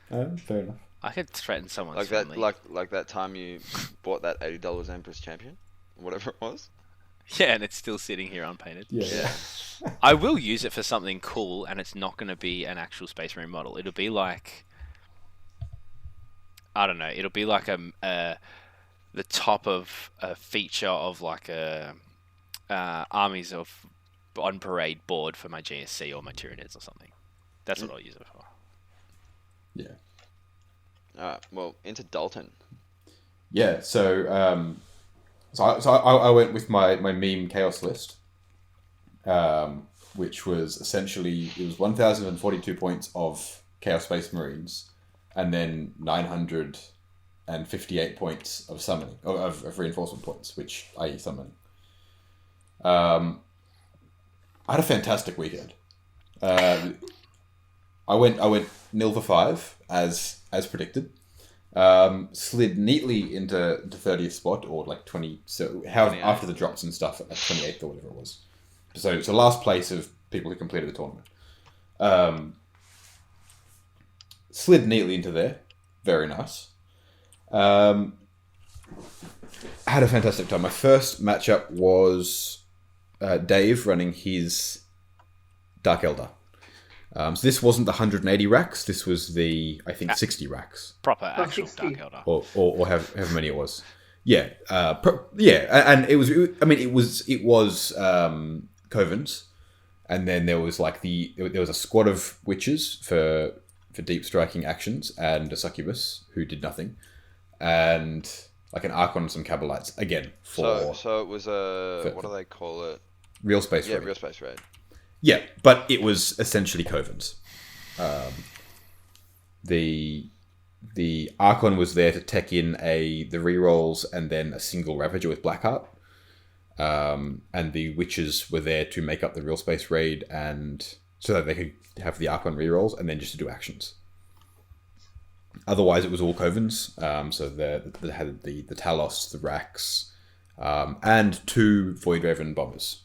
Fair enough. I could threaten someone. Like that, like that time you bought that $80 Empress Champion, whatever it was. Yeah, and it's still sitting here unpainted. Yeah. I will use it for something cool, and it's not going to be an actual Space Marine model. It'll be like, I don't know. It'll be like the top of a feature of like armies of on parade board for my GSC or my Tyranids or something. That's what I'll use it for. Yeah. Alright, well, into Dalton. Yeah, so I went with my meme chaos list, which was essentially, it was 1,042 points of Chaos Space Marines, and then 958 points of summoning, of reinforcement points, which i.e. summoning. I had a fantastic weekend. I went 0 for 5 as predicted. Slid neatly into 30th spot, or like 20. So after the drops and stuff at 28th or whatever it was. So last place of people who completed the tournament. Slid neatly into there. Very nice. I had a fantastic time. My first matchup was Dave running his Dark Elder. So this wasn't the 180 racks. This was the, I think, 60 racks. Proper actual 60. Dark Elder. Or however many it was. Yeah. And it was Covens. And then there was there was a squad of witches for deep striking actions, and a succubus who did nothing. And like an Ikon and some Cabalites again for. So it was what do they call it? Real space raid. Yeah, real space raid. Yeah, but it was essentially Covens. The Archon was there to tech in the rerolls and then a single Ravager with Blackheart. And the Witches were there to make up the real space raid and so that they could have the Archon rerolls and then just to do actions. Otherwise, it was all Covens. So they had the Talos, the Rax, and 2 Void-Raven bombers.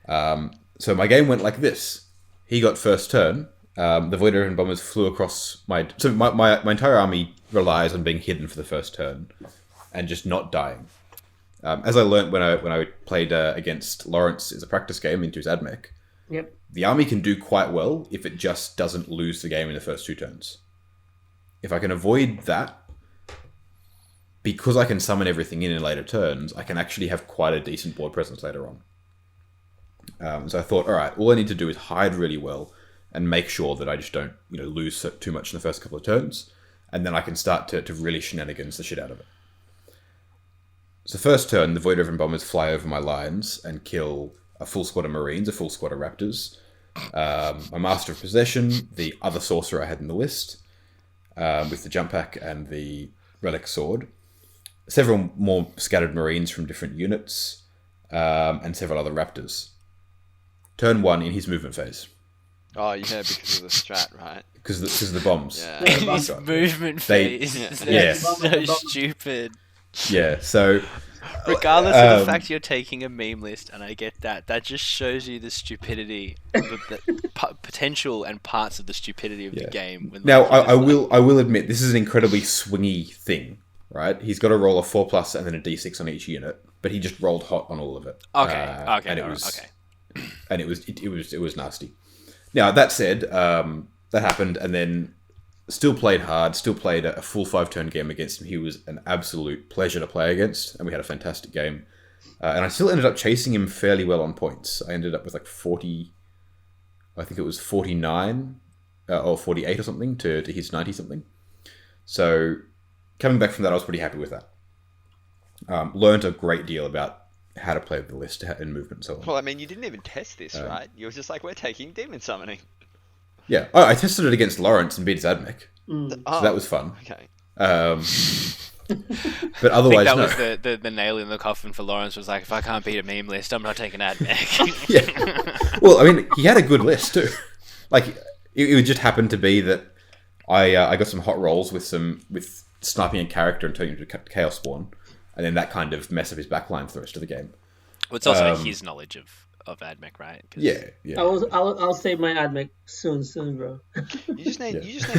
So my game went like this. He got first turn. The Void-Raven bombers flew across my... So my entire army relies on being hidden for the first turn and just not dying. As I learned when I played against Laurence as a practice game into his AdMech, Yep. the army can do quite well if it just doesn't lose the game in the first 2 turns. If I can avoid that, because I can summon everything in later turns, I can actually have quite a decent board presence later on. So I thought, all right, all I need to do is hide really well and make sure that I just don't, lose too much in the first couple of turns, and then I can start to really shenanigans the shit out of it. So first turn, the Void-Raven bombers fly over my lines and kill a full squad of Marines, a full squad of Raptors, my Master of Possession, the other sorcerer I had in the list, with the jump pack and the relic sword, several more scattered Marines from different units, and several other Raptors. Turn 1 in his movement phase. Oh, yeah, because of the strat, right? Because of the bombs. Yeah. His movement phase. Yeah. So stupid. Yeah, so... Regardless of the fact you're taking a meme list, and I get that just shows you the stupidity, the potential and parts of the stupidity of the game. Now, I will admit, this is an incredibly swingy thing, right? He's got to roll a 4+ and then a d6 on each unit, but he just rolled hot on all of it. And it was nasty. Now, that said, that happened, and then still played hard, still played a full 5-turn game against him. He was an absolute pleasure to play against, and we had a fantastic game. And I still ended up chasing him fairly well on points. I ended up with like 40, I think it was 49 or 48 or something to his 90 something. So coming back from that, I was pretty happy with that. Learned a great deal about how to play the list and movement and so on. Well, I mean, you didn't even test this, right? You were just like, we're taking demon summoning. Yeah, I tested it against Laurence and beat his AdMech. So that was fun. Okay. But otherwise, I think that was the nail in the coffin for Laurence. Was like, if I can't beat a meme list, I'm not taking AdMech. Yeah. Well, I mean, he had a good list too. Like, it just happened to be that I got some hot rolls with sniping a character and turning him into Chaos Spawn, and then that kind of messed up his backline for the rest of the game. Well, it's also his knowledge of AdMech, right? Yeah. I'll save my AdMech soon, bro. You just need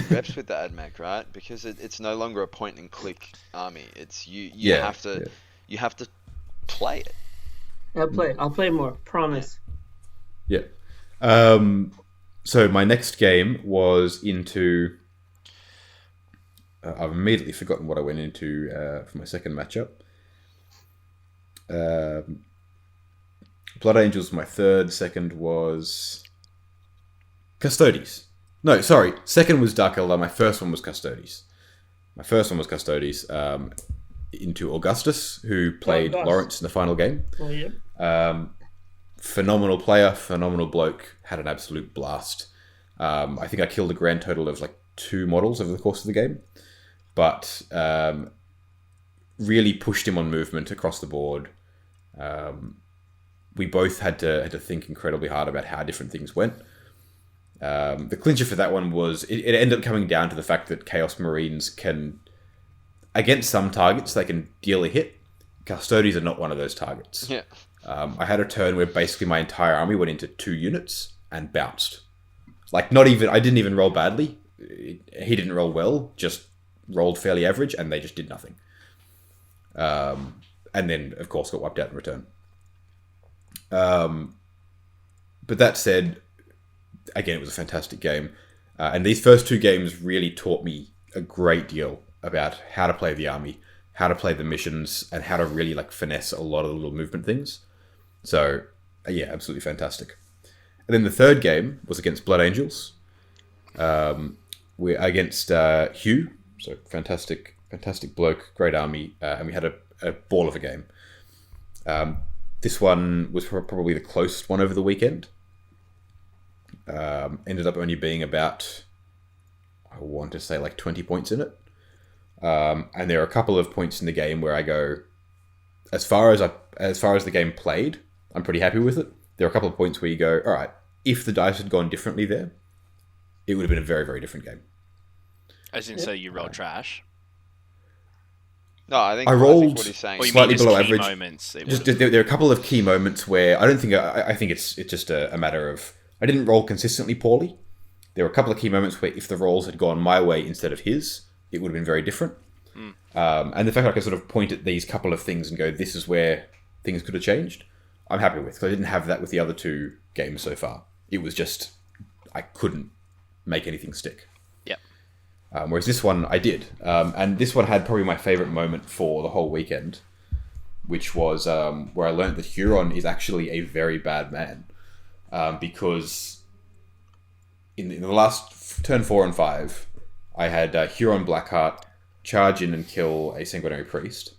reps with the AdMech, right? Because it's no longer a point and click army. It's you have to play it. I'll play more. Promise. Yeah. So my next game was into. I've immediately forgotten what I went into for my second matchup. Blood Angels was my third. Second was Custodes. No, sorry. Second was Dark Eldar. My first one was Custodes. Into Augustus, who played Laurence in the final game. Oh, yep. Phenomenal player, phenomenal bloke. Had an absolute blast. I think I killed a grand total of like 2 models over the course of the game. But really pushed him on movement across the board. We both had to think incredibly hard about how different things went. The clincher for that one was it ended up coming down to the fact that Chaos Marines can, against some targets, they can deal a hit. Custodes are not one of those targets. Yeah. I had a turn where basically my entire army went into 2 units and bounced. Like, I didn't even roll badly. He didn't roll well, just rolled fairly average, and they just did nothing. And then, of course, got wiped out in return. But that said, again, it was a fantastic game. And these first 2 games really taught me a great deal about how to play the army, how to play the missions, and how to really finesse a lot of the little movement things. So, yeah, absolutely fantastic. And then the third game was against Blood Angels. We're against Hugh, so fantastic bloke, great army, and we had a ball of a game. This one was probably the closest one over the weekend. Ended up only being about, I want to say 20 points in it. And there are a couple of points in the game where I go, as far as the game played, I'm pretty happy with it. There are a couple of points where you go, all right, if the dice had gone differently there, it would have been a very, very different game. As in, so you roll trash. No, I think rolled what he's saying. Or you slightly mean just below key average. Moments. There are a couple of key moments where I don't think I think it's just a matter of I didn't roll consistently poorly. There were a couple of key moments where if the rolls had gone my way instead of his, it would have been very different. And the fact I can sort of point at these couple of things and go, this is where things could have changed, I'm happy with. Because I didn't have that with the other two games so far. It was just, I couldn't make anything stick. Yep. Whereas this one, I did. And this one had probably my favourite moment for the whole weekend, which was where I learned that Huron is actually a very bad man. Because in the last turn 4 and 5, I had Huron Blackheart charge in and kill a Sanguinary Priest.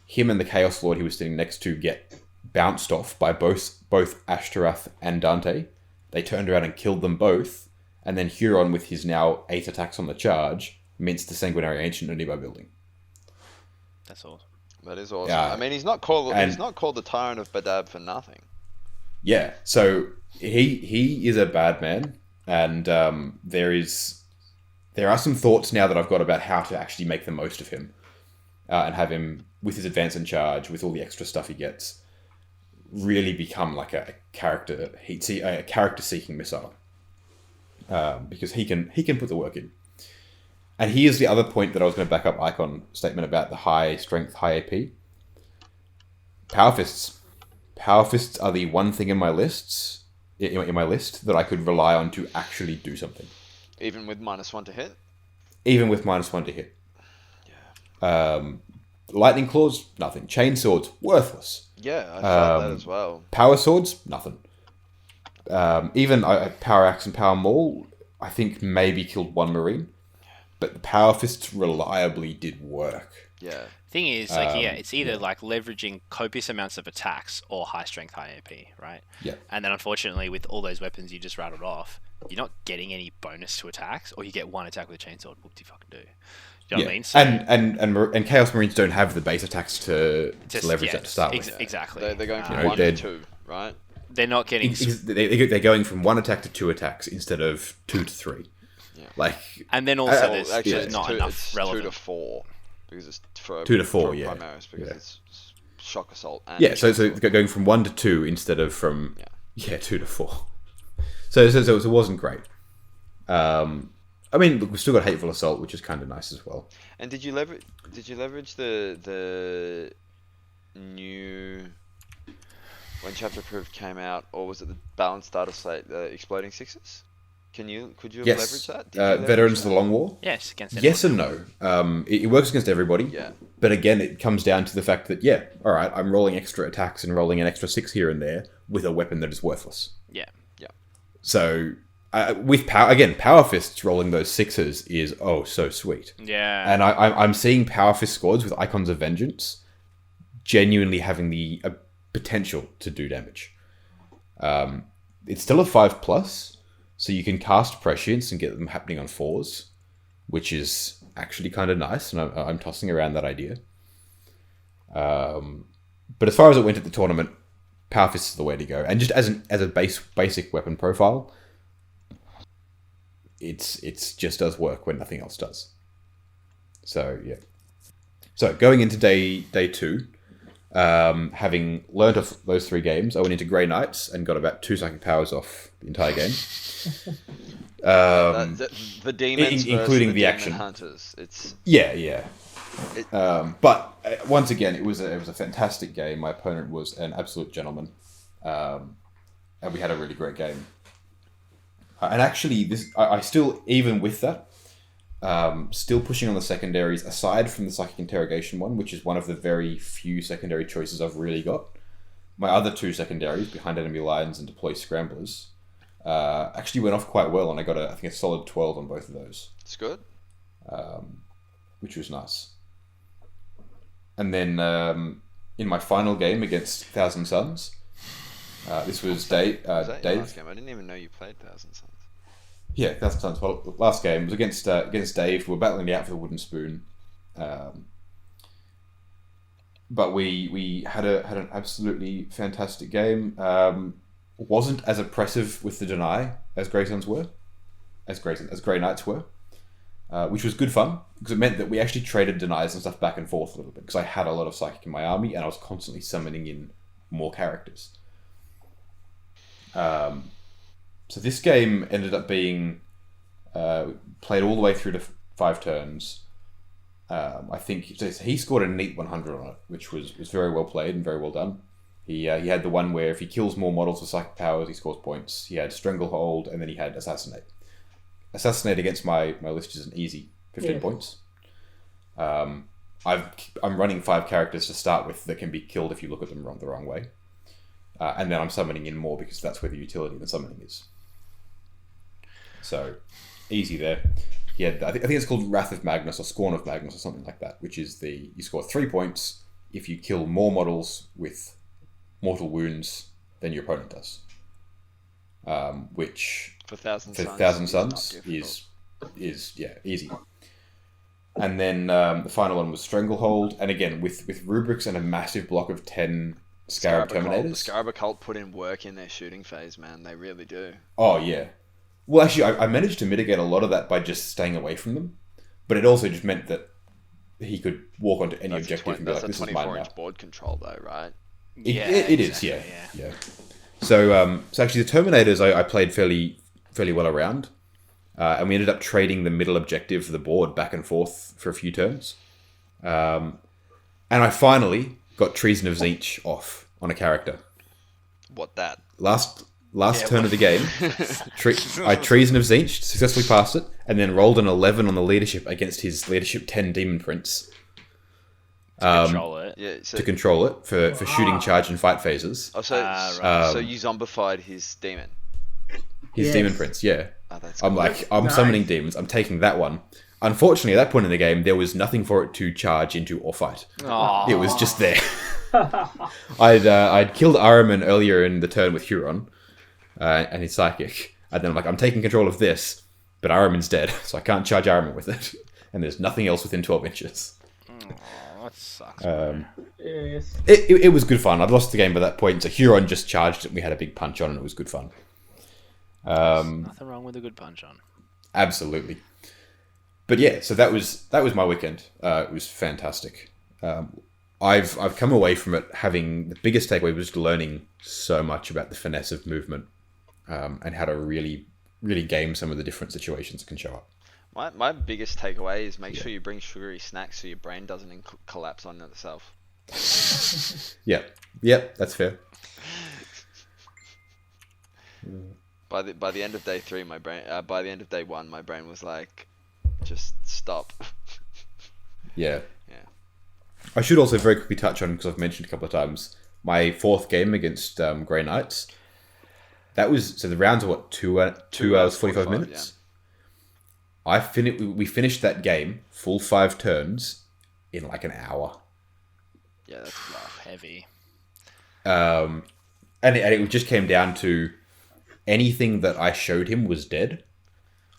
Him and the Chaos Lord he was sitting next to get bounced off by both Ashtarath and Dante. They turned around and killed them both, and then Huron, with his now 8 attacks on the charge, minced the Sanguinary Ancient in a nearby building. That's awesome. That is awesome. Yeah. I mean, he's not called the Tyrant of Badab for nothing. Yeah, so he is a bad man, and there are some thoughts now that I've got about how to actually make the most of him, and have him, with his advance and charge, with all the extra stuff he gets, really become like a character-seeking missile, because he can put the work in. And here's the other point that I was going to back up Ikon statement about the high strength, high AP. Power fists. Power fists are the one thing in my list that I could rely on to actually do something. Even with -1 to hit? Even with -1 to hit. Yeah. Lightning claws, nothing. Chain swords, worthless. Yeah, I felt that as well. Power swords, nothing. Even power axe and power maul, I think maybe killed one marine, but the power fists reliably did work. Yeah. Thing is, it's either like leveraging copious amounts of attacks or high strength, high AP, right? Yeah. And then unfortunately, with all those weapons you just rattled off, you're not getting any bonus to attacks, or you get one attack with a chainsword. What do you fucking do? You know what I mean? So, and Chaos Marines don't have the base attacks to leverage that to start with. Exactly. They're going from 1 to 2, right? They're not getting. They're going from 1 attack to 2 attacks instead of 2 to 3. Yeah. And then also there's actually, not enough relevant. 2 to 4 because it's for 2 to 4, for Primaris because it's shock assault. And so going from 1 to 2 instead of from 2 to 4. So it wasn't great. I mean, look, we've still got Hateful Assault, which is kind of nice as well. And did you leverage the new when Chapter Approved came out, or was it the balanced data slate, the Exploding Sixes? Could you leverage that? Veterans of the Long War. Yes, against everyone. Yes and no. It works against everybody. Yeah. But again, it comes down to the fact that all right, I'm rolling extra attacks and rolling an extra 6 here and there with a weapon that is worthless. Yeah. So with power fists rolling those 6s is so sweet. Yeah. And I'm seeing power fist squads with Icons of Vengeance genuinely having the potential to do damage. It's still a 5+, so you can cast prescience and get them happening on 4s, which is actually kind of nice, and I'm tossing around that idea. But as far as it went at the tournament, power fist is the way to go, and just as a basic weapon profile, it's just does work when nothing else does. So yeah. So going into day 2, having learnt of those 3 games, I went into Grey Knights and got about 2 psychic powers off the entire game. The demons, including the action hunters. It's but once again, it was a fantastic game. My opponent was an absolute gentleman, and we had a really great game. And actually, I still, even with that, still pushing on the secondaries, aside from the Psychic Interrogation one, which is one of the very few secondary choices I've really got. My other 2 secondaries, Behind Enemy Lines and Deploy Scramblers, actually went off quite well, and I got I think a solid 12 on both of those. It's good. Which was nice. And then in my final game against Thousand Suns, this was Dave. Was that your last game? I didn't even know you played Thousand Suns. Yeah, Thousand Suns. Well, the last game was against Dave. We were battling it out for the wooden spoon, but we had an absolutely fantastic game. wasn't as oppressive with the deny as Grey Knights were, which was good fun because it meant that we actually traded denies and stuff back and forth a little bit because I had a lot of psychic in my army and I was constantly summoning in more characters. So this game ended up being played all the way through to 5 turns. I think he scored a neat 100 on it, which was very well played and very well done. He had the one where if he kills more models with psychic powers, he scores points. He had Stranglehold, and then he had Assassinate. Assassinate against my list is an easy 15 points. I'm running 5 characters to start with that can be killed if you look at them the wrong way. And then I'm summoning in more because that's where the utility of the summoning is. So, easy there. He had, I think it's called Wrath of Magnus or Scorn of Magnus or something like that, which is you score 3 points if you kill more models with mortal wounds than your opponent does. Which for Thousand Suns is easy. And then the final one was Stranglehold, and again with rubrics and a massive block of 10 Scarab Terminators. The Scarab Occult put in work in their shooting phase, man. They really do. Oh yeah. Well, actually, I managed to mitigate a lot of that by just staying away from them, but it also just meant that he could walk onto any objective and be like, "This is mine now." That's a 24-inch board control, though, right? It is, yeah. So actually, the Terminators I played fairly well around, and we ended up trading the middle objective of the board back and forth for a few turns, and I finally got Treason of Tzeentch off on a character. What that? Last turn of the game, I Treason of Tzeentch, successfully passed it, and then rolled an 11 on the leadership against his leadership 10 Demon Prince. To control it. Yeah, to control it for shooting, charge, and fight phases. Oh, so you zombified his demon? His Demon Prince, yeah. Oh, that's I'm cool. I'm summoning demons, I'm taking that one. Unfortunately, at that point in the game, there was nothing for it to charge into or fight. Aww. It was just there. I'd killed Ahriman earlier in the turn with Huron. And his psychic, and then I'm taking control of this, but Ahriman's dead, so I can't charge Ahriman with it, and there's nothing else within 12 inches. Oh, that sucks. Yes. It was good fun. I'd lost the game by that point, so Huron just charged it. We had a big punch on, and it was good fun. Nothing wrong with a good punch on. Absolutely. But yeah, so that was my weekend. It was fantastic. I've come away from it having the biggest takeaway was learning so much about the finesse of movement. And how to really, really game some of the different situations that can show up. My biggest takeaway is make sure you bring sugary snacks so your brain doesn't collapse on itself. Yeah, that's fair. By the end of day 3, by the end of day 1, my brain was like, just stop. Yeah. I should also very quickly touch on, because I've mentioned a couple of times, my 4th game against Grey Knights. That was, so the rounds are what, 2 hours 45 minutes? Yeah. We finished that game, full 5 turns, in like an hour. Yeah, that's rough. Heavy. And it just came down to anything that I showed him was dead,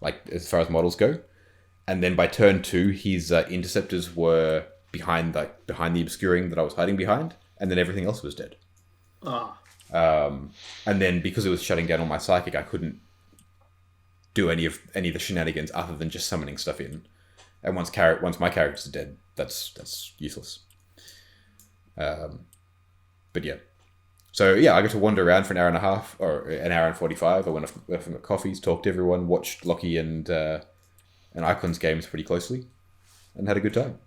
like as far as models go. And then by turn 2, his interceptors were behind the obscuring that I was hiding behind, and then everything else was dead. And then because it was shutting down all my psychic, I couldn't do any of the shenanigans other than just summoning stuff in. And once my characters are dead, that's useless. But yeah. So yeah, I got to wander around for an hour and a half, or an hour and 45. I went off and got coffees, talked to everyone, watched Locky and Ikon's games pretty closely, and had a good time.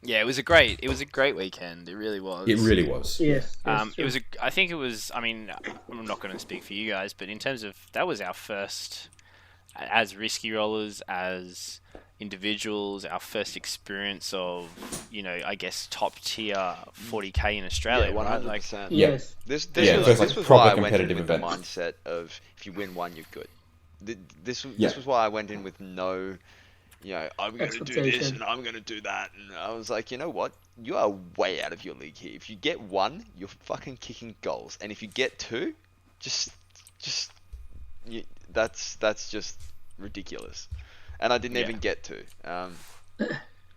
Yeah, it was a great weekend. It really was. It really was. Yes. It was. I think it was. I mean, I'm not going to speak for you guys, but in terms of that was our first, as risky rollers, as individuals, our first experience of, I guess top tier 40k in Australia. Yeah, 100%. Right? Yes. This was why I went in with the mindset of if you win one, you're good. This was why I went in with no. I'm going to do this and I'm going to do that. And I was like, you know what? You are way out of your league here. If you get 1, you're fucking kicking goals. And if you get 2, that's just ridiculous. And I didn't even get 2.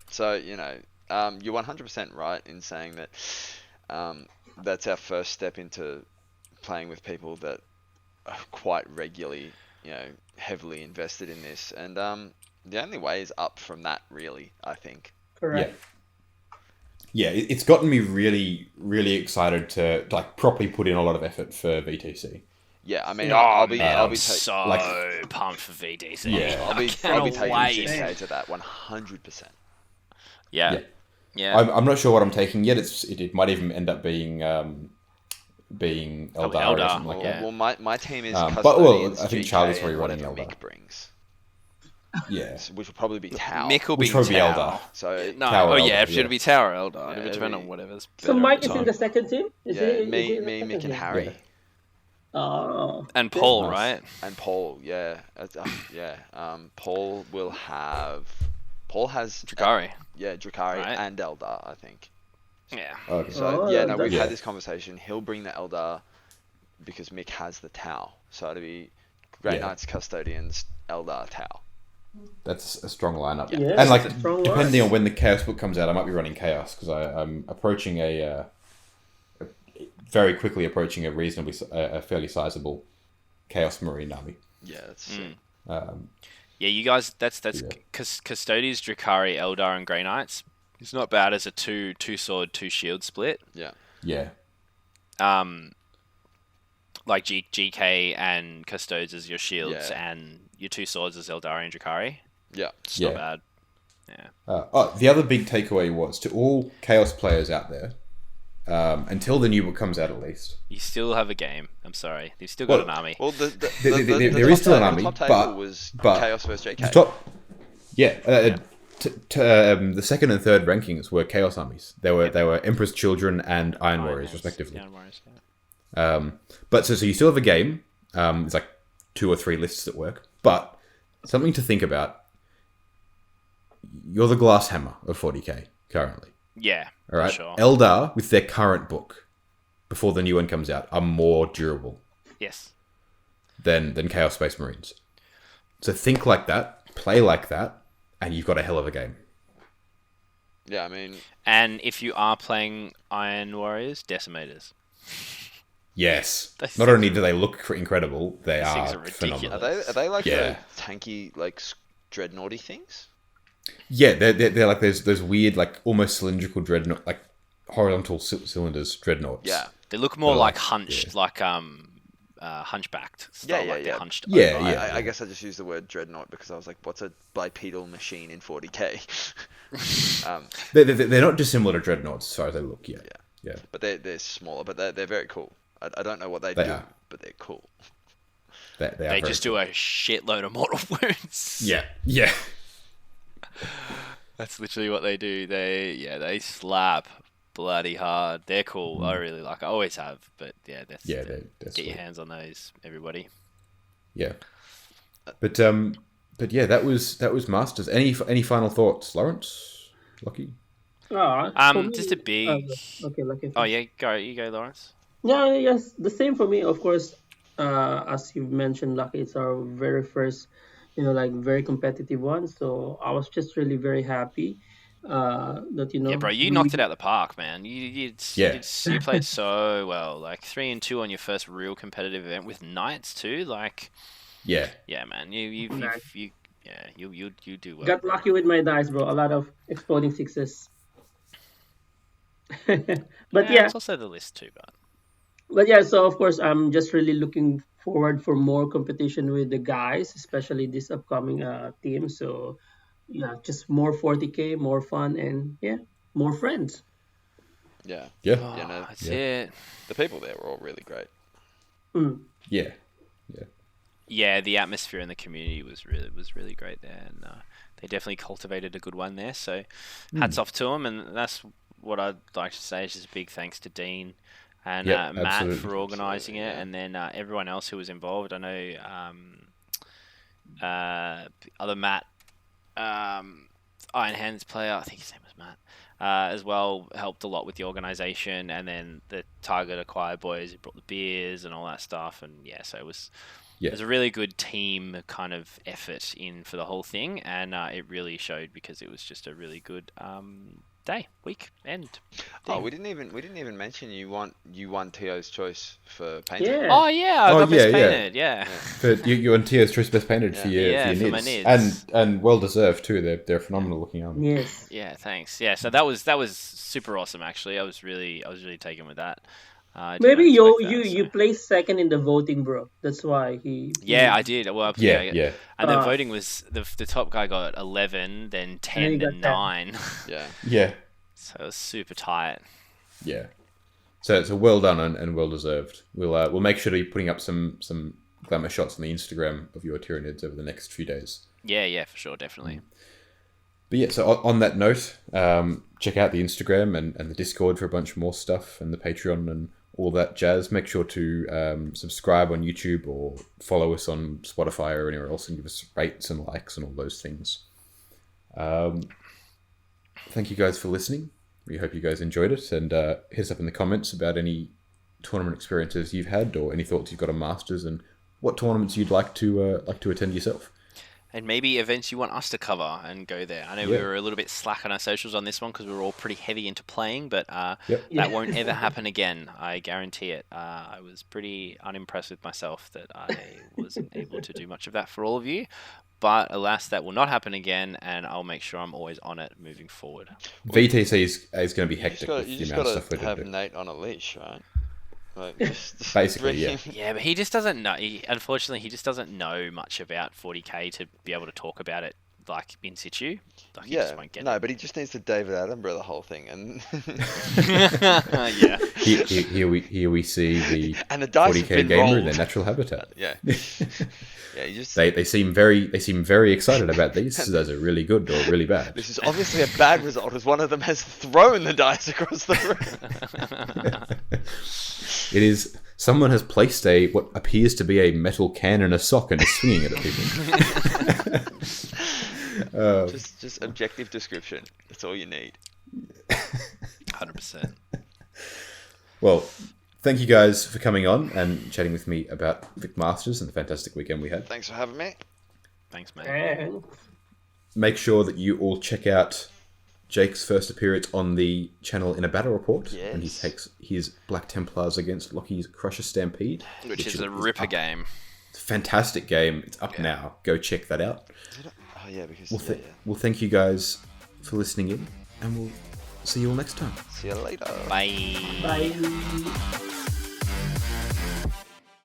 So, you're 100% right in saying that that's our first step into playing with people that are quite regularly, heavily invested in this, and the only way is up from that, really, I think. Correct. Yeah, it's gotten me really, really excited to like properly put in a lot of effort for VTC. Yeah, I mean, Oh, I'll be so pumped for VDC. Yeah. I'll be taking GK to that 100%. Yeah. I'm not sure what I'm taking yet. It might even end up being Eldar or something like that. Well, my team is I Custodians, think GK, Charlie's and probably running whatever Eldar. Mick brings. Yeah, Which will probably be Tau. Mick will be Which probably Tau. Eldar. So No, Tower yeah, Eldar, it'll be Tower Eldar. It'll depend on whatever's So better Mike at the is in time. the second team? Me, Mick, and Harry. Oh. And Paul, Nice. right? And Paul, yeah. Paul has Drakari. Drakari Right. and Eldar, I think. Yeah. Okay. So we've Yeah. had this conversation. He'll bring the Eldar because Mick has the Tau. So it'll be Grey Knights, Custodians, Eldar, Tau. That's a strong lineup. Yeah, And like that's a strong depending line. on when the Chaos book comes out, I might be running Chaos because I'm approaching very quickly approaching a fairly sizable Chaos Marine army. Yeah, that's sick. Yeah, you guys, that's Custodians, Drakari, Eldar, and Grey Knights. It's not bad as a two sword, 2 shield split. Yeah. Yeah. Like GK and Custodes as your shields, Yeah. and your 2 swords as Eldar and Drakari. Yeah. It's not bad. Yeah. The other big takeaway was to all Chaos players out there, until the new book comes out at least. You still have a game. I'm sorry. You've still got an army. Well, There is still an army, the top table but was but Chaos versus JK. the top, the second and third rankings were Chaos armies. They were Emperor's Children and Iron Warriors, respectively. Iron Warriors, yeah. But so you still have a game. It's like 2 or 3 lists that work. But something to think about. You're the glass hammer of 40k currently. Yeah, All right. for sure. Eldar with their current book, before the new one comes out, are more durable Yes. than Chaos Space Marines. So think like that, play like that, and you've got a hell of a game. Yeah, I mean, And if you are playing Iron Warriors, Decimators. Yes. Those Not things only do they look incredible, they Those things are are ridiculous. phenomenal. are they like Yeah. the tanky, like dreadnoughty things? Yeah, they're like those weird, like almost cylindrical dreadnought, like horizontal cylinders dreadnoughts. Yeah. They look more They're like like- hunched, like hunchbacked style, Yeah, like yeah. they're hunched Yeah, over. yeah. I guess I just used the word dreadnought because I was like, what's a bipedal machine in 40k? They're not dissimilar to dreadnoughts as far as they look. Yeah. But they're smaller, but they're very cool. I don't know what they They do, are. but they're cool. They are They very just do a shitload of mortal wounds. Yeah. That's literally what they do. They slap bloody hard. They're cool. I really like. I always have, but yeah, They're get sweet. your hands on those, everybody. Yeah. But yeah, that was Masters. Any final thoughts, Laurence? Locky? For me, Just a big. okay, lucky. Oh yeah, you go, Laurence. Yeah, yes, the same for me. Of course, as you mentioned, Lucky, it's our very first, like very competitive one. So I was just really very happy that Yeah, bro, you knocked it out of the park, man. You played so well. Like 3-2 on your first real competitive event with Knights too. Like, Yeah. yeah, man, you do well. got lucky with my dice, bro. A lot of exploding sixes. But yeah, it's also the list too, But yeah, so of course, I'm just really looking forward for more competition with the guys, especially this upcoming team. So yeah, just more 40k, more fun, and yeah, more friends. Yeah. Yeah. That's it. The people there were all really great. Yeah. Yeah, the atmosphere in the community was really great there, and they definitely cultivated a good one there. So, hats off to them, and that's what I'd like to say is just a big thanks to Dean and Matt absolutely. for organising it, and then everyone else who was involved. I know other Matt, Iron Hands player, I think his name was Matt, as well, helped a lot with the organisation, and then the Target Acquire boys who brought the beers and all that stuff, and yeah, so it was a really good team kind of effort in for the whole thing, and it really showed because it was just a really good weekend. Oh, we didn't even mention you won Tio's choice for painting. Yeah. Oh yeah, I got best painted. Yeah. But you and Tio's choice best painted for your my nids. nids. And well deserved too. They're phenomenal looking army. Yes. Yeah, thanks. Yeah, so that was super awesome. Actually, I was really taken with that. I did Maybe not expect that, you placed second in the voting, bro. That's why he. Yeah, I did. Well, Yeah. And the voting was the top guy got 11, then 10, you then got 9. Yeah. Yeah. So it was super tight. Yeah. So it's a well done and well deserved. We'll make sure to be putting up some glamour shots on the Instagram of your Tyranids over the next few days. Yeah, for sure, definitely. But yeah, so on that note, check out the Instagram and the Discord for a bunch more stuff, and the Patreon and all that jazz. Make sure to subscribe on YouTube or follow us on Spotify or anywhere else and give us rates and likes and all those things. Thank you guys for listening. We hope you guys enjoyed it, and hit us up in the comments about any tournament experiences you've had or any thoughts you've got on Masters and what tournaments you'd like to attend yourself. And maybe events you want us to cover and go there. I know we were a little bit slack on our socials on this one because we were all pretty heavy into playing, but that won't ever happen again. I guarantee it. I was pretty unimpressed with myself that I wasn't able to do much of that for all of you. But alas, that will not happen again, and I'll make sure I'm always on it moving forward. VTC is going to be hectic with You the just amount of got stuff to we're have doing. Nate on a leash, right? Like, just Basically, yeah. Yeah, but he just doesn't know. Unfortunately, he just doesn't know much about 40k to be able to talk about it like in situ. Like, he just won't get but he just needs to David Attenborough the whole thing, and yeah. Here we see the and the dice 40k have been gamer in rolled. their natural habitat. Yeah, you just They seem very excited about these. Those are really good or really bad. This is obviously a bad result, as one of them has thrown the dice across the room. It is. Someone has placed what appears to be a metal can in a sock and is swinging it at people. Just objective description. That's all you need. 100%. Well, thank you guys for coming on and chatting with me about Vic Masters and the fantastic weekend we had. Thanks for having me. Thanks, mate. And Make sure that you all check out Jake's first appearance on the channel in a battle report. Yes. And he takes his Black Templars against Locky's Crusher Stampede. Which is a ripper game. It's a fantastic game. It's up now. Go check that out. Oh yeah, because Well, thank you guys for listening in, and we'll see you all next time. See you later. Bye. bye.